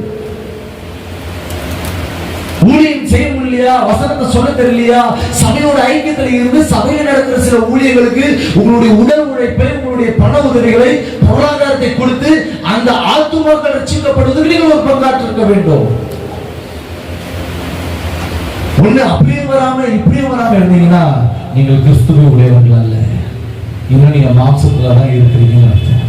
ஊழியம் செய்ய முடியலையா, வசனத்தை சொல்ல தெரியலையா, சபையோட ஐக்கியத்தில் இருந்து சபையில் நடக்கிற சில ஊழியர்களுக்கு உங்களுடைய உடல் உழைப்பை, உங்களுடைய பண உதவிகளை, பொருளாதாரத்தை கொடுத்து அந்த ஆத்துமாக்கள் ரட்சிக்கப்படுவதற்கு நீங்கள் ஒரு பங்காற்றிருக்க வேண்டும். ஒண்ணு அப்படியே வராம இப்படியே வராம இருந்தீங்கன்னா நீங்கள் கிறிஸ்துவை உடையவர்கள் அல்ல, இன்னும் நீங்க மாம்சத்துல தான் இருக்கிறீங்கன்னு அர்த்தம்.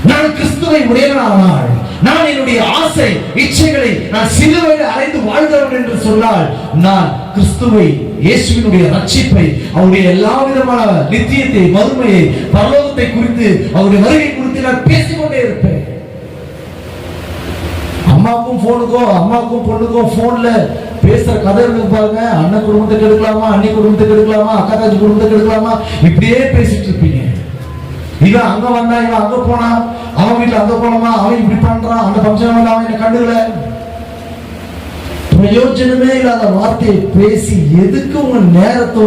நான் கிறிஸ்துவை உடையவனானால், நான் என்னுடைய ஆசை இச்சைகளை நான் சிலுவையில் அறைந்து வாழ்கிறவன் என்று சொன்னால், நான் கிறிஸ்துவை, இயேசுவினுடைய ரட்சிப்பை, அவருடைய எல்லா விதமான நித்தியத்தை, மறுமையை, பரலோகத்தை குறித்து, அவருடைய வருகை குறித்து நான் பேசிக்கொண்டே இருப்பேன். அம்மாவுக்கும் பொண்ணுக்கும் போன்ல பேசுற கதை இருக்கு பாருங்க. அண்ணன் குடும்பத்தை கெடுக்கலாமா, அண்ணி குடும்பத்தை கெடுக்கலாமா, அக்கா தாச்சி குடும்பத்தை கெடுக்கலாமா, இப்படியே பேசிட்டு இருப்பீங்க. இவன் அங்க வந்தா, இவன் அங்க போனா, அவன் வீட்டுல அங்க போனோமா, அவன் இப்படி பண்றான், அந்த பங்கன் வந்து அவன் என்ன கண்டுல. பிரயோஜனமே இல்லாத வார்த்தையை பேசி எதுக்கு உங்க நேரத்தை,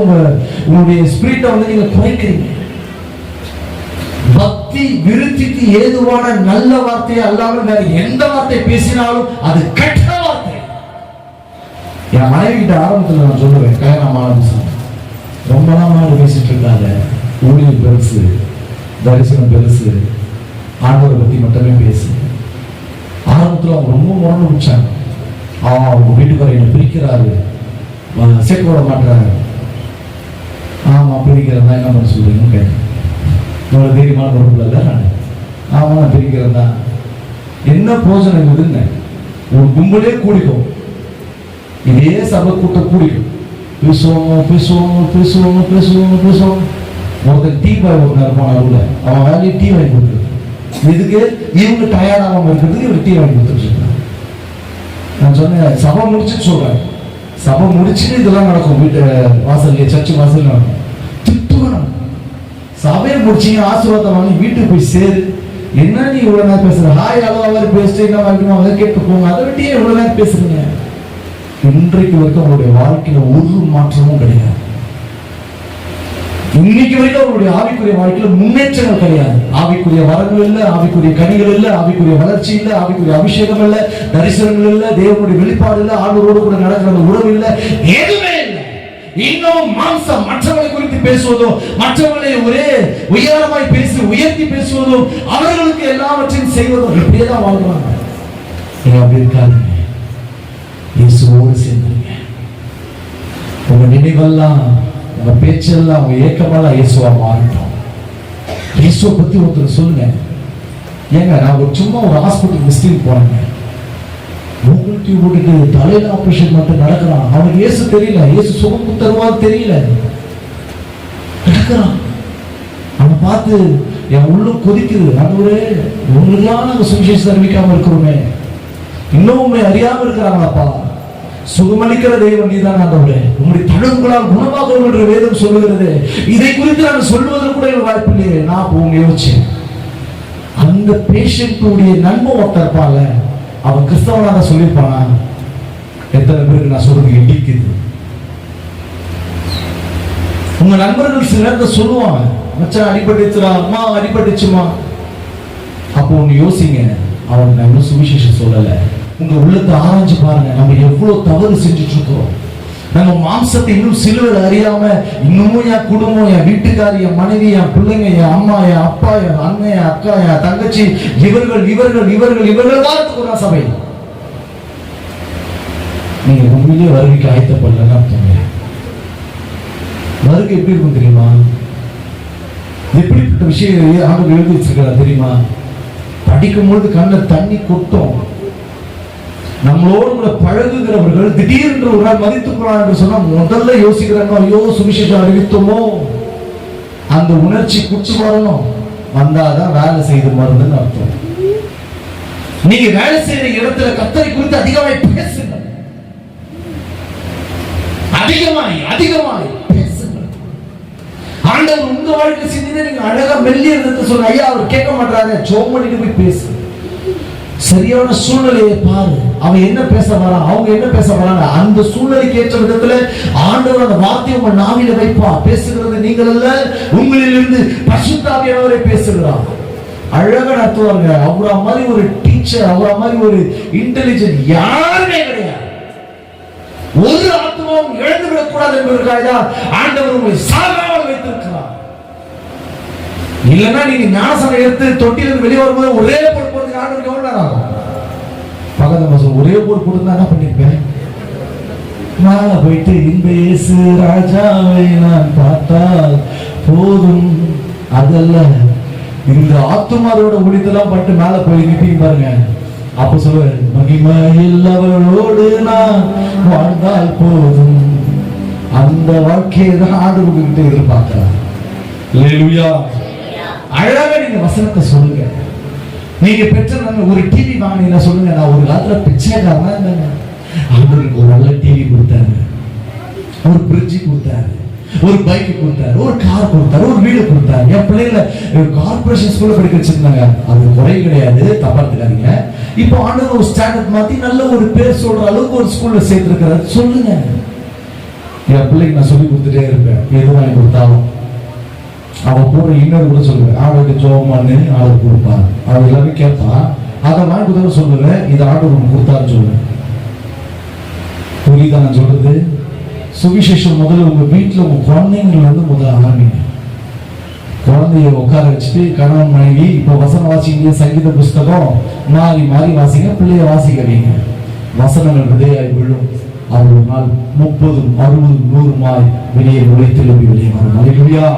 உங்களுடைய ஸ்பிரிட்டை வந்து நீங்க குறைக்கிறீங்க? பக்தி விருத்திக்கு ஏதுவான நல்ல வார்த்தையை அல்லாமல் வேற எந்த வார்த்தை பேசினாலும் அது கெட்ட வார்த்தை. என் மனைவி கிட்ட ஆரம்பத்தில் நான் சொல்லுவேன், கல்யாணம் ஆரம்பிச்சு ரொம்ப நாள் பேசிட்டு இருக்காங்க, ஊழியம் பெருசு, தரிசனம் பெருசு, ஆண்டவரை பத்தி மட்டுமே பேசு. ஆரம்பத்தில் அவங்க ரொம்ப முரணு வச்சாங்க. அவங்க வீட்டுக்காரர் என்ன பிரிக்கிறாரு, சேர்க்க விட மாட்டாரு. ஆமா பிரிக்கிறதா என்ன பண்ண சொல்றீங்கன்னு கேட்டேன். இவ்வளவு தைரியமான பொறுப்புல இல்ல நான். ஆமா நான் பிரிக்கிறேன் தான். என்ன போஜனம் இருக்குதுன்னு ஒரு கும்பலே கூடிக்கும், இதே சபை கூட்டம் கூடிக்கும், பேசுவோம். ஒருத்தர் டீ பாய் ஒருத்தர் இருப்பான், அவன் வேலையை டீ வாங்கி கொடுத்துருக்கு. இதுக்கு இவங்க டயர்ட் ஆகாம இருக்கிறதுக்கு இவர் டீ வாங்கி கொடுத்துருக்காங்க. நான் சொன்னேன் சபை முடிச்சுட்டு சொல்றேன், சபை முடிச்சுட்டு இதெல்லாம் நடக்கும், வீட்டு வாசல், சர்ச்சு வாசல் நடக்கும். திட்டுவேன், சபையை முடிச்சீங்க, ஆசீர்வாதம் வாங்கி வீட்டுக்கு போய் சேரு. என்ன நீ இவ்வளவு நேரம் பேசுற? ஹாய் ஹலோ அவர் பேசிட்டு என்ன வாங்கிக்கணும் அதை கேட்டு போங்க. அதை விட்டியே இவ்வளவு நேரம் பேசுறீங்க. இன்றைக்கு வரைக்கும் அவருடைய வாழ்க்கையில ஒரு மாற்றமும் கிடையாது. இன்னைக்கு வரைக்கும் அவருடைய ஆவிக்குரிய வாழ்க்கையில முன்னேற்றங்கள் கிடையாது. ஆவிக்குரிய வரங்கள் இல்ல, ஆவிக்குரிய கனிகள் இல்ல, ஆவிக்குரிய வளர்ச்சி இல்ல, ஆவிக்குரிய அபிஷேகம் இல்ல, தரிசனங்கள் இல்ல, தேவனுடைய வெளிப்பாடு இல்ல, ஆண்டவரோடு கூட நடக்கிற உறவு இல்ல, எதுவுமே இல்லை. இன்னும் மாம்சம் மற்றவர்களை குறித்து பேசுவதோ, மற்றவர்களை ஒரே உயரமாய் பேசி உயர்த்தி பேசுவதோ, அவர்களுக்கு எல்லாவற்றையும் செய்வதோ, இப்படியேதான் வாழ்வாங்க. நீங்க அப்படி இருக்காதுங்க. இயேசுவோடு சேர்ந்துருங்க. உங்க நினைவெல்லாம், உங்க பேச்செல்லாம், உங்க ஏக்கமெல்லாம் இயேசுவா மாறட்டும். இயேசுவை பத்தி ஒருத்தர் சொல்லுங்க. ஏங்க நான் சும்மா ஒரு ஹாஸ்பிட்டல் விசிட்டிங் போனேங்க. மூக்கு டியூப் போட்டுட்டு தலையில ஆபரேஷன் மட்டும் நடக்கிறான். அவனுக்கு இயேசு தெரியல, இயேசு சுகம் தருவார் தெரியல, நடக்கிறான். அவன் பார்த்து என் உள்ளம் கொதிக்குது. ஆண்டவரே, உங்களுக்கெல்லாம் நாங்க சுவிசேஷம் அறிவிக்காம இருக்கிறோமே, இன்னும் அறியாம இருக்கிறாங்களாப்பா. சுகமளிக்கிற தெய்வம் நீதான் ஆண்டவரே, உங்களுடைய தழும்புகளால் குணமாகும் என்று வேதம் சொல்லுகிறது. இதை குறித்து நான் சொல்வதற்கு கூட எனக்கு வாய்ப்பு இல்லையே. நான் போங்க யோசிச்சேன். அந்த பேஷண்ட்டுடைய நண்பன் ஒருத்தர் இருப்பாங்க, அவன் கிறிஸ்தவனாக சொல்லியிருப்பானா? எத்தனை பேருக்கு நான் சொல்றது இடிக்குது. உங்க நண்பர்கள் சில நேரத்தில் சொல்லுவாங்க, மச்சான் அடிபட்டுச்சுடா, அம்மா அடிபட்டுச்சுமா. அப்போ ஒண்ணு யோசிங்க, அவன் நம்ம சுவிசேஷம் சொல்லல. உங்க உள்ளத்தை ஆராய்ஞ்சு பாருங்க. நம்ம எவ்வளவு தவறு செஞ்சுட்டு இருக்கோம். நம்ம மாம்சத்தை இன்னும் சிலுவையில் அறியாம இன்னமும் என் குடும்பம், என் வீட்டுக்காரி, என் மனைவி, என் பிள்ளைங்க, என் அம்மா, என் அப்பா, என் அண்ணன், என் அக்கா, என் தங்கச்சி, இவர்கள் இவர்கள் இவர்கள் இவர்கள் வாழ்த்துக்குறா சபை. நீங்க உண்மையிலேயே வருகைக்கு ஆயத்தப்படலன்னு அர்த்தம். வருகை எப்படி இருக்கும் தெரியுமா? எப்படிப்பட்ட விஷயம் ஆண்டவர் எழுதி வச்சிருக்கிறா தெரியுமா? படிக்கும்போது கண்ண தண்ணி கொட்டும். நம்மளோடு கூட பழகுகிறவர்கள் திடீரென்று ஒரு நாள் மதித்துக்கிறான் என்று சொன்னா முதல்ல யோசிக்கிறாங்க, ஐயோ சுவிசேஷம் அறிவித்தோமோ. அந்த உணர்ச்சி குச்சி வரணும், வந்தாதான் வேலை செய்து மருந்துன்னு அர்த்தம். நீங்க வேலை செய்யற இடத்துல கர்த்தரை குறித்து அதிகமாய் பேசுங்க, அதிகமாய் பேசுங்க. ஆண்டவர் உங்க வாழ்க்கை செஞ்சு நீங்க அழகா மெல்லிய இருந்தது சொன்ன, ஐயா அவர் கேட்க மாட்டாரு, ஜோம் பண்ணிட்டு போய் பேசு. சரியான சூழ்நிலையை பாரு. அவன் என்ன பேச வரான், அவங்க என்ன பேச வராங்க, அந்த சூழ்நிலைக்கு ஏற்ற விதத்துல ஆண்டவர் அந்த வார்த்தையை உங்க நாவில வைப்பா. பேசுகிறது நீங்கள் அல்ல, உங்களிலிருந்து பரிசுத்த ஆவியானவரே பேசுகிறார். அழகா நடத்துவாங்க. அவரா மாதிரி ஒரு டீச்சர், அவரா மாதிரி ஒரு இன்டெலிஜென்ட் யாருமே கிடையாது. ஒரு ஆத்மாவும் இழந்து விடக்கூடாது என்பதற்காக தான் ஆண்டவர் உங்களை சாகாமல் வைத்திருக்கிறார். இல்லைன்னா நீங்க ஞானசனம் எடுத்து தொட்டிலிருந்து வெளியே வரும்போது ஒரே போட்டு போறதுக்கு ஆண்டவருக்கு எவ்வளவு நேரம் ஆகும்? பக்கத்து மாசம் ஒரே போட்டு போட்டு என்ன பண்ணிருப்பேன்? மேல போயிட்டு இந்த இயேசு ராஜாவை நான் பார்த்தால் போதும். அதல்ல, இந்த ஆத்துமாரோட முடித்தெல்லாம் பட்டு மேல போய் நிப்பீங்க பாருங்க. அப்ப சொல்லுவேன், மகிமையில் அவளோடு நான் வாழ்ந்தால் போதும். அந்த வாழ்க்கையை தான் ஆண்டவர்கிட்ட எதிர்பார்க்கிறார். அல்லேலூயா. அழகா நீங்க வசனத்தை சொல்லுங்க. நீங்க பெற்ற ஒரு டிவி வாங்கினீங்கன்னா சொல்லுங்க, நான் ஒரு காலத்துல பிச்சைக்காரனா இருந்தேங்க, ஆண்டவருக்கு ஒரு நல்ல டிவி கொடுத்தாரு, ஒரு பிரிட்ஜ் கொடுத்தாரு, ஒரு பைக் கொடுத்தாரு, ஒரு கார் கொடுத்தாரு, ஒரு வீடு கொடுத்தாரு. என் பிள்ளைகளை கார்பரேஷன் ஸ்கூல்ல படிக்க வச்சிருந்தாங்க. அது குறை கிடையாது, தப்பா எடுத்துக்காதீங்க. இப்போ ஆண்டவர் ஒரு ஸ்டாண்டர்ட் மாத்தி நல்ல ஒரு பேர் சொல்ற அளவுக்கு ஒரு ஸ்கூல்ல சேர்த்திருக்கிறாரு. சொல்லுங்க. என் பிள்ளைக்கு நான் சொல்லி கொடுத்துட்டே இருப்பேன், எது வாங்கி கொடுத்தாலும். அவன் போற இன்னொரு கூட சொல்லுவேன், ஆளுக்கு ஜோமான்னு ஆளுக்கு கொடுப்பான். அவன் எல்லாமே கேட்பான், அதை வாங்கி கொடுத்தாலும் சொல்லுவேன், இது ஆண்டவர் கொடுத்தான்னு சொல்லுவேன். புரியுதா நான் சொல்றது? சுவிசேஷம் முதல்ல உங்க வீட்டுல உங்க குழந்தைங்களை வந்து முதல்ல ஆரம்பிங்க. குழந்தைய உட்கார வச்சுட்டு கணவன் மனைவி இப்போ வசனம் வாசிங்க, சங்கீத புஸ்தகம் மாறி மாறி வாசிங்க, பிள்ளைய வாசிக்க வைங்க. வசனங்கள் விதையாய் விழும். அது ஒரு நாள் 30, 60, 100 வெளியே உழைத்து வெளியே வரும். அல்லேலூயா.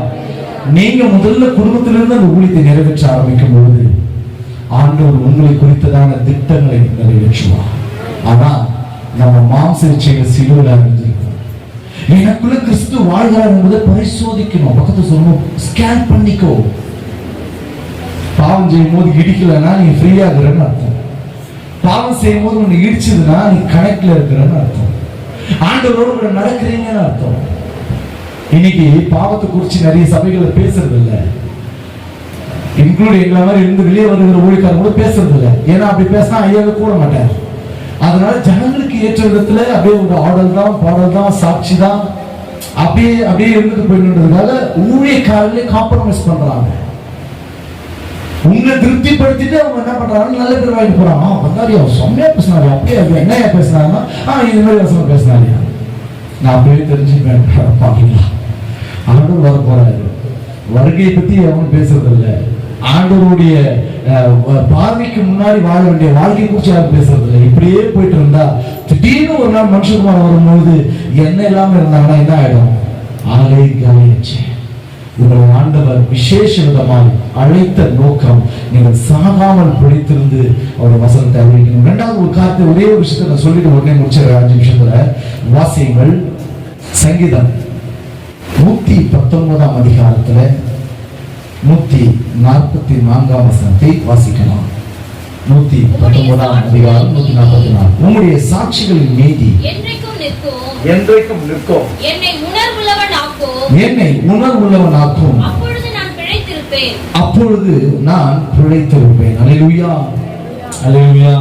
நீங்க முதல்ல குடும்பத்திலிருந்து அந்த ஊழியத்தை நிறைவேற்ற ஆரம்பிக்கும் பொழுது ஆண்டவர் உங்களை குறித்ததான திட்டங்களை நிறைவேற்றுவார். ஆனா நம்ம மாம்ச இச்சைகளை சிலுவையில் அறிஞ்சிருக்கோம். எனக்குள்ள கிறிஸ்து வாழ்கிறார் என்பதை பரிசோதிக்கணும். பக்கத்து சொல்லணும், ஸ்கேன் பண்ணிக்கோ. பாவம் செய்யும் போது இடிக்கலன்னா நீ ஃப்ரீயா இருக்கிறன்னு அர்த்தம். பாவம் செய்யும் போது உன்னை இடிச்சதுன்னா நீ கணக்குல இருக்கிறன்னு அர்த்தம். ஆண்டவரோடு நடக்கிறீங்கன்னு அர்த்தம். இன்னைக்கு பாவத்தை குறிச்சு நிறைய சபைகளை பேசுறது இல்லை, இன்க்ளூட் எங்களை மாதிரி இருந்து வெளியே வருகிற ஊழியக்காரங்க கூட பேசுறது இல்லை. ஏன்னா அப்படி பேசினா ஐயாவே கூட மாட்டார். அதனால ஜனங்களுக்கு ஏற்ற விதத்துல அப்படியே ஒரு ஆடல் தான், பாடல் தான், சாட்சி தான், அப்படியே அப்படியே இருந்துட்டு போயிடுறதுனால ஊழியக்காரர்களே காம்ப்ரமைஸ் பண்றாங்க. உங்களை திருப்திப்படுத்திட்டு அவங்க என்ன பண்றாங்க, நல்ல பேர் வாங்கிட்டு போறாங்க. வந்தாரியா செம்மையா பேசினாரு, அப்படியே என்னையா பேசினாங்கன்னா இது மாதிரி வசனம் பேசினாரியா. நான் அப்படியே தெரிஞ்சுப்பேன், பாத்தீங்களா ஆண்டவர் வர போறாரு. வருகையை பத்தி அவன் பேசுறது இல்லை, ஆண்டவருடைய பார்வைக்கு முன்னாடி வாழ வேண்டிய வாழ்க்கை குறிச்சு யாரும் பேசுறது இல்லை. இப்படியே போயிட்டு இருந்தா திடீர்னு ஒரு நாள் மனுஷகுமார் வரும்போது என்ன இல்லாம இருந்தாங்கன்னா என்ன ஆயிடும், ஆலை காலியாச்சு. உங்களை ஆண்டவர் விசேஷ விதமாக அழைத்த நோக்கம் நீங்கள் சாகாமல் பிடித்திருந்து அவருடைய வசனத்தை அறிவிக்கணும். இரண்டாவது ஒரு காரியத்தை, ஒரே ஒரு விஷயத்தை நான் சொல்லிட்டு உடனே முடிச்சிடுறேன் 5 நிமிஷத்துல. வாசியங்கள் சங்கீதம் 119ஆம் அதிகாரத்துல 144ஆம் வசனத்தை வாசிக்கலாம். 119ஆம் அதிகாரம் 144. உம்முடைய சாட்சிகளின் நீதி என்றைக்கும் நிற்கும், என்னை உணர்வுள்ளவன் ஆக்கும், அப்பொழுது நான் பிழைத்திருப்பேன். அல்லேலூயா, அல்லேலூயா,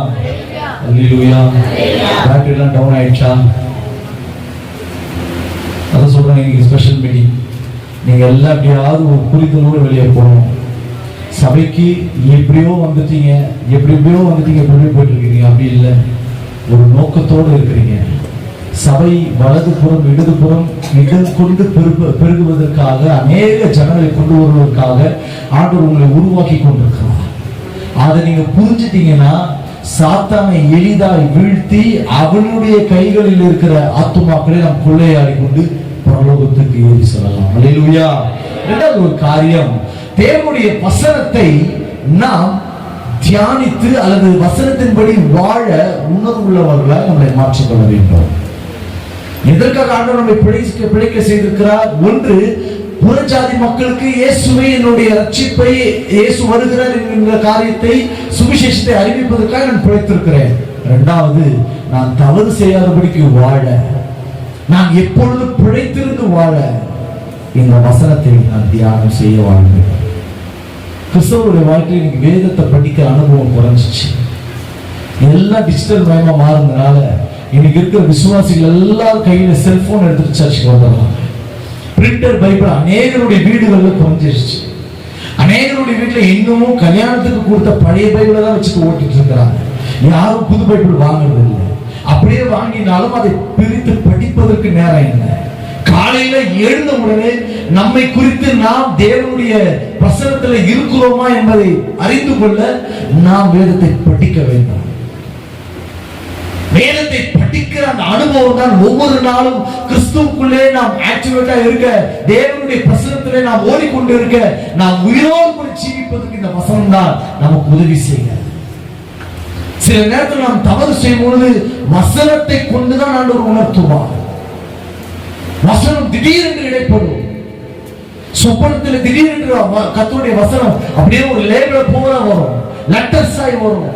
அல்லேலூயா. பேட்டரி எல்லாம் டவுன் ஆயிடுச்சா? அதான் சொல்றேன், இன்னைக்கு ஸ்பெஷல் மீட்டிங். நீங்க எல்லாம் எப்படியாவது ஒரு புரிதலோடு வெளியே போகணும். சபைக்கு எப்படியோ வந்துட்டீங்க, எப்படியோ போயிட்டு இருக்கீங்க, அப்படி இல்லை, ஒரு நோக்கத்தோடு இருக்கிறீங்க. சபை வலதுபுறம் இடதுபுறம் இடம் கொண்டு பெருகுவதற்காக, அநேக ஜனங்களை கொண்டு வருவதற்காக ஆண்டவர் உங்களை உருவாக்கி கொண்டிருக்கிறார். அதை நீங்க புரிஞ்சுட்டீங்கன்னா சாத்தானை எளிதாய் வீழ்த்தி அவனுடைய கைகளில் இருக்கிற ஆத்துமாக்களை நாம் கொள்ளையாடி கொண்டு பரலோகத்துக்கு ஏறி செல்லலாம். அல்லேலூயா. இரண்டாவது ஒரு காரியம், தேவனுடைய வசனத்தை நாம் தியானித்து அல்லது வசனத்தின்படி வாழ உணர்வுள்ளவர்களாக நம்மை மாற்றிக்கொள்ள வேண்டும். எதற்காக ஆண்டவர் நம்மை பிழைக்க செய்திருக்கிறார்? ஒன்று, புறஜாதி மக்களுக்கு இயேசுவை, என்னுடைய ரட்சிப்பை, இயேசு வருகிறார் என்கிற காரியத்தை, சுவிசேஷத்தை அறிவிப்பதற்காக நான் பிழைத்திருக்கிறேன். இரண்டாவது, நான் தவறு செய்யாதபடிக்கு வாழ, நான் எப்பொழுது பிழைத்திருந்து வாழ இந்த வசனத்தை நான் தியானம் செய்ய வாழ்ந்தேன். கிறிஸ்தவருடைய வாழ்க்கையில் இன்னைக்கு வேதத்தை படிக்கிற அனுபவம் குறைஞ்சிச்சு. எல்லாம் டிஜிட்டல் மயமா மாறுறதுனால இன்னைக்கு இருக்கிற விசுவாசிகள் எல்லாரும் கையில செல்போன் எடுத்துட்டு சர்ச்சுக்கு வந்துடுறாங்க. பிரிண்டர் பைபிள் அநேகருடைய வீடுகள்ல குறைஞ்சிருச்சு. அநேகருடைய வீட்டுல இன்னமும் கல்யாணத்துக்கு கொடுத்த பழைய பைபிளை தான் வச்சுட்டு ஓட்டிட்டு இருக்கிறாங்க. யாரும் புது பைபிள் வாங்குறது இல்லை. அப்படியே வாங்கினாலும் அதை பிரித்து படிப்பதற்கு நேரம் என்ன? காலையில எழுந்த உடனே நம்மை குறித்து நாம் தேவனுடைய பிரசனத்துல இருக்கிறோமா என்பதை அறிந்து கொள்ள நாம் வேதத்தை படிக்க வேண்டும். வேதத்தை படிக்கிற அந்த அனுபவம் தான் ஒவ்வொரு நாளும் கிறிஸ்துவுக்குள்ளே நாம் ஆக்டிவேட்டா இருக்க, தேவனுடைய பிரசனத்திலே நாம் ஓடிக்கொண்டு இருக்க, நாம் உயிரோடு கூட ஜீவிப்பதற்கு இந்த வசனம் தான் நமக்கு உதவி செய்கிறது. சில நேரத்தில் நாம் தவறு செய்யும் பொழுது வசனத்தை கொண்டுதான் ஆண்டவர் உணர்த்துவார். வசனம் திடீரென்று இடைப்படும். சொப்பனத்தில் திடீரென்று கர்த்தருடைய வசனம் அப்படியே ஒரு லேபிள் போல வரும், லெட்டர்ஸ் ஆகி வரும்.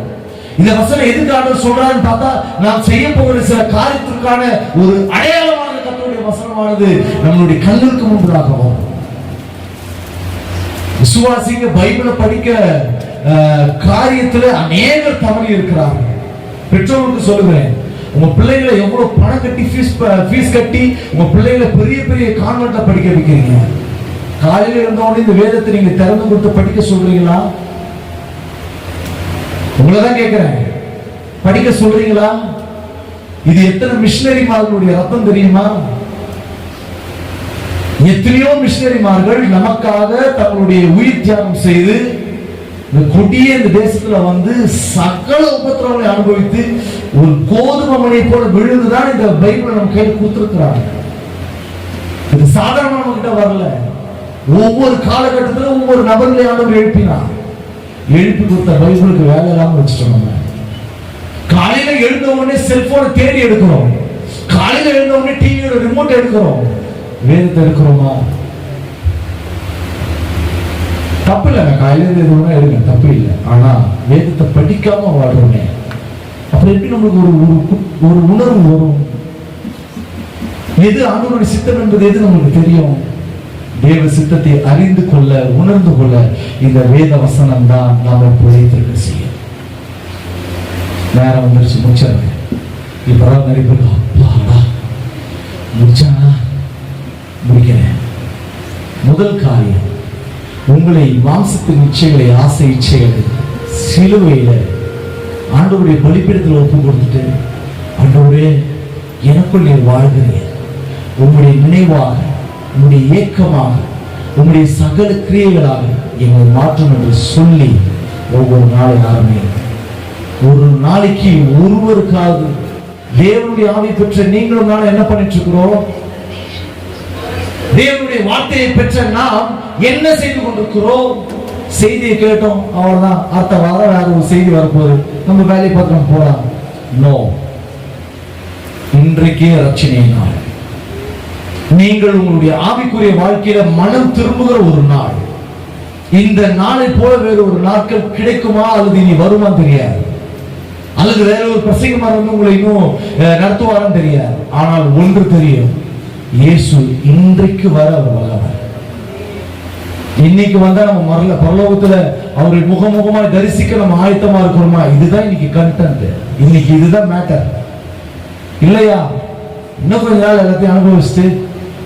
இந்த வசனம் எதுக்கு ஆண்டவர் சொல்றாருன்னு பார்த்தா, நாம் செய்ய போகிற சில காரியத்திற்கான ஒரு அடையாளமான கர்த்தருடைய வசனமானது நம்மளுடைய கண்ணுக்கு முன்பதாக வரும். விசுவாசிங்க பைபிளை படிக்க காரியத்துல அநேகர் தவறி இருக்கிறார்கள். பெற்றோருக்கு சொல்லுகிறேன், உங்க பிள்ளைகளை எவ்வளவு பணம் கட்டி ஃபீஸ் கட்டி உங்க பிள்ளைகளை பெரிய பெரிய கான்வென்ட்ல படிக்க வைக்கிறீங்க. காலையில இருந்தோடனே இந்த வேதத்தை நீங்க திறந்து கொடுத்து படிக்க சொல்றீங்களா? உங்களதான் கேட்கிறேன், படிக்க சொல்றீங்களா? இது எத்தனை மிஷனரிமார்களுடைய ரத்தம் தெரியுமா? எத்தனையோ மிஷனரிமார்கள் நமக்காக தங்களுடைய உயிர் தியாகம் செய்து இந்த கொடிய இந்த தேசத்துல வந்து சகல உபத்திரவங்களை அனுபவித்து ஒரு கோதுமை மணியை போல விழுந்துதான் இந்த பைபிளை நம்ம கையில் கொடுத்திருக்கிறாங்க. இது சாதாரண நம்ம கிட்ட வரல. ஒவ்வொரு காலகட்டத்திலும் ஒவ்வொரு நபர்களை ஆண்டவர் எழுப்பினார். எழுப்பி கொடுத்த பைபிளுக்கு வேலை இல்லாம வச்சுட்டோம். காலையில எழுந்த உடனே செல்போனை தேடி எடுக்கிறோம். காலையில எழுந்த உடனே டிவியோட ரிமோட் எடுக்கிறோம். வேதத்தை எடுக்கிறோமா? தப்பு இல்லை, காலையில எதுவும் எடுங்க, தப்பு இல்லை. ஆனா வேதத்தை படிக்காம வாழ்றோமே, அப்புறம் எப்படி நம்மளுக்கு ஒரு உணர்வு வரும்? எது ஆண்டவருடைய சித்தம் என்பது எது நமக்கு தெரியும்? தேவ சித்தத்தை அறிந்து கொள்ள, உணர்ந்து கொள்ள இந்த வேத வசனம் தான் நாம புழைத்திருக்க செய்யும். நேரம் வந்துருச்சு, முடிச்சாங்க. இப்பதான் நிறைய பேர் அப்பாடா முடிச்சானா? முடிக்கிறேன். முதல் காரியம், உங்களை மாம்சத்தின் இச்சைகளை, ஆசை இச்சைகளை சிலுவையில ஆண்டவருடைய பலிபீடத்தில் ஒப்பு கொடுத்துட்டு, ஆண்டவரே எனக்குள் நீர் வாழ்கிறீர், உங்களுடைய நினைவாக, உங்களுடைய ஏக்கமாக, உங்களுடைய சகல கிரியைகளாக எங்களை மாற்றும் என்று சொல்லி ஒவ்வொரு நாளும் ஆரம்பிங்க. ஒரு நாளைக்கு ஒருவருக்காவது தேவனுடைய ஆவி பெற்ற நீங்களும் நானும் என்ன பண்ணிட்டு இருக்கிறோம்? தேவனுடைய வார்த்தையை பெற்ற நாம் என்ன செய்து கொண்டிருக்கிறோம்? செய்தியை கேட்டோம், அவ்வளவுதான், அடுத்த வாரம் வேற ஒரு செய்தி வரப்போகுது, நம்ம வேலையை பார்த்து போலாம். நோ, இன்றைக்கே ரட்சணை நாள். நீங்கள் உங்களுடைய ஆவிக்குரிய வாழ்க்கையில மனம் திரும்புகிற ஒரு நாள். இந்த நாளை போல வேறு ஒரு நாட்கள் கிடைக்குமா அல்லது இனி வருமா தெரியாது, அல்லது வேற ஒரு பிரசங்கமா வந்து உங்களை இன்னும் நடத்துவாரான்னு தெரியாது. ஆனால் ஒன்று தெரியும், இயேசு இன்றைக்கு வர அவர் வல்லவர். இன்னைக்கு வந்தா நம்ம மரல பரலோகத்துல அவரை முகமுகமாய் தரிசிக்க நம்ம ஆயத்தமா இருக்கிறோமா? இதுதான் இன்னைக்கு கண்டென்ட், இன்னைக்கு இதுதான் மேட்டர் இல்லையா? இன்னும் கொஞ்ச நாள் எல்லாத்தையும் அனுபவிச்சுட்டு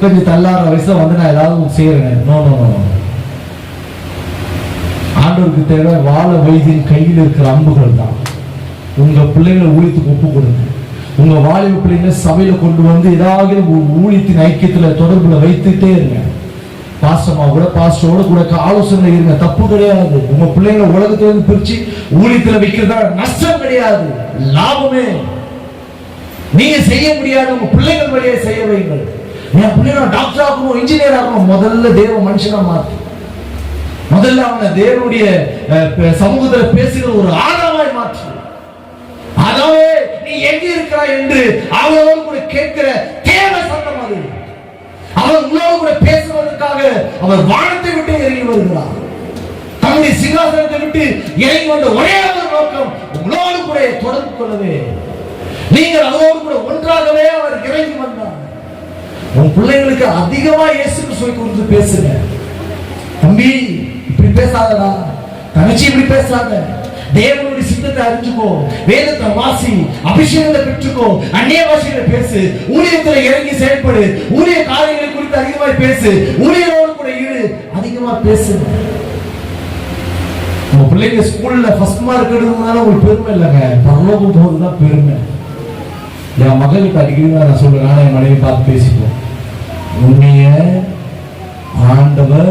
கொஞ்சம் தள்ளாற வயசுல வந்து நான் ஏதாவது செய்யறேன். No no no. ஆண்டவருக்கு தேவை வாழ வைத்தியின் கையில் இருக்கிற அம்புகள் தான். உங்க பிள்ளைகளை ஊழியத்துக்கு ஒப்பு கொடுங்க. உங்க வாலிப பிள்ளைங்களை சபையில கொண்டு வந்து ஏதாவது ஊழியத்தின் ஐக்கியத்துல தொடர்புல வைத்துட்டே இருங்க. பாஸ்டமா கூட பாஸ்டரோட கூட ஆலோசனை இருங்க, தப்பு கிடையாது. உங்க பிள்ளைங்களை உலகத்துல இருந்து பிரிச்சு ஊழியத்துல வைக்கிறதா நஷ்டம் கிடையாது, லாபமே. நீங்க செய்ய முடியாது, உங்க பிள்ளைகள் வழியே செய்ய வைங்கள். என் பிள்ளைங்க டாக்டர் ஆகணும், இன்ஜினியர் ஆகணும், முதல்ல தேவ மனுஷனா மாத்து. முதல்ல அவனை தேவனுடைய சமூகத்துல பேசுகிற ஒரு ஆதாரமாய் மாற்று. அதாவே நீ எங்க இருக்கிறாய் என்று அவளோடு கூட கேட்கிற தேவை சத்தம் அது. அவர் உங்களோடு கூட பேசுவதற்காக அவர் வானத்தை விட்டு இறங்கி வருகிறார். தன்னுடைய சிங்காசனத்தை விட்டு இறங்கி வந்த ஒரே ஒரு நோக்கம் உங்களோடு கூட தொடர்பு கொள்ளவே. நீங்கள் அவரோடு கூட ஒன்றாகவே அவர் இறங்கி வந்தார். உன் பிள்ளைங்களுக்கு அதிகமா இயேசு கிறிஸ்துவை குறித்து பேசுங்க. தம்பி இப்படி பேசாதடா, தங்கச்சி இப்படி பேசாத, தேவனுடைய சித்தத்தை அறிஞ்சுக்கோ, வேதத்தை வாசி, அபிஷேகத்தை பெற்றுக்கோ, அந்நிய பாஷையில பேசு, ஊழியத்துல இறங்கி செயல்படு, ஊழிய காரியங்களை குறித்து அதிகமாய் பேசு, ஊழியரோடு கூட இரு, அதிகமா பேசு. உங்க பிள்ளைங்க ஸ்கூல்ல ஃபர்ஸ்ட் மார்க் எடுக்கிறதுனால உங்களுக்கு பெருமை இல்லைங்க, பரலோகம் போகுதுதான் பெருமை. என் மகளுக்கு அடிக்கடி நான் சொல்றேன், நானும் என் மனைவி பார்த்து பேசிப்போம். உண்மைய ஆண்டவர்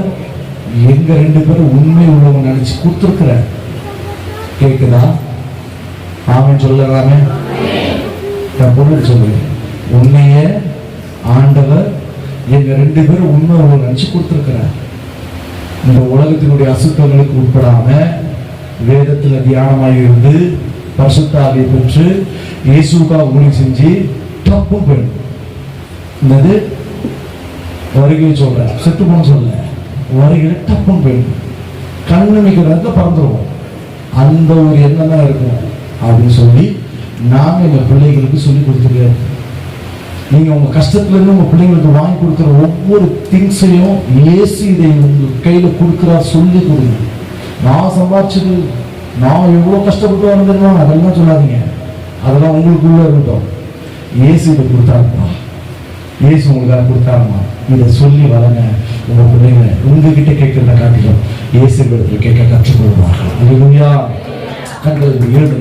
எங்க ரெண்டு பேரும் உண்மை உள்ளவங்க நினைச்சு கொடுத்துருக்கிற. கேக்குதா? ஆமென் சொல்லலாமே. நான் பொருள் சொல்றேன், உண்மைய ஆண்டவர் எங்க ரெண்டு பேரும் உண்மை உள்ளவங்க நினைச்சு கொடுத்துருக்கிறார். இந்த உலகத்தினுடைய அசுத்தங்களுக்கு உட்படாம வேதத்துல தியானமாக இருந்து பரிசுத்த ஆவியை பெற்று இயேசுக்காக ஊழியம் செஞ்சு தப்பும் போயிடும். என்னது வருகை சொல்ற, செத்து போன சொல்ல, வருகை டப்பும் போயிடும். கண்ணு மிக்கிறதுக்கு பறந்துருவோம். அந்த ஒரு எண்ணம் தான் இருக்கும் அப்படின்னு சொல்லி நாங்க எங்க பிள்ளைகளுக்கு சொல்லி கொடுத்துருக்கோம். நீங்க உங்க கஷ்டத்துல இருந்து உங்க பிள்ளைங்களுக்கு வாங்கி கொடுக்குற ஒவ்வொரு திங்ஸையும் இயேசு இதை உங்க கையில கொடுக்குறார் சொல்லி கொடுங்க. நான் சம்பாதிச்சது, நான் எவ்வளவு கஷ்டப்பட்டு வந்திருக்கோம் அதெல்லாம் சொல்லாதீங்க, அதெல்லாம் உங்களுக்குள்ள இருக்கட்டும். இயேசு இதை கொடுத்தாருமா, இயேசு உங்களுக்காக கொடுத்தாருமா, இதை சொல்லி வளங்க. உங்க பிள்ளைங்க உங்ககிட்ட கேட்கிறத காட்டிலும் இயேசு இடத்துல கேட்க கற்றுக்கொள்வார்கள். கண்கள் ஏழு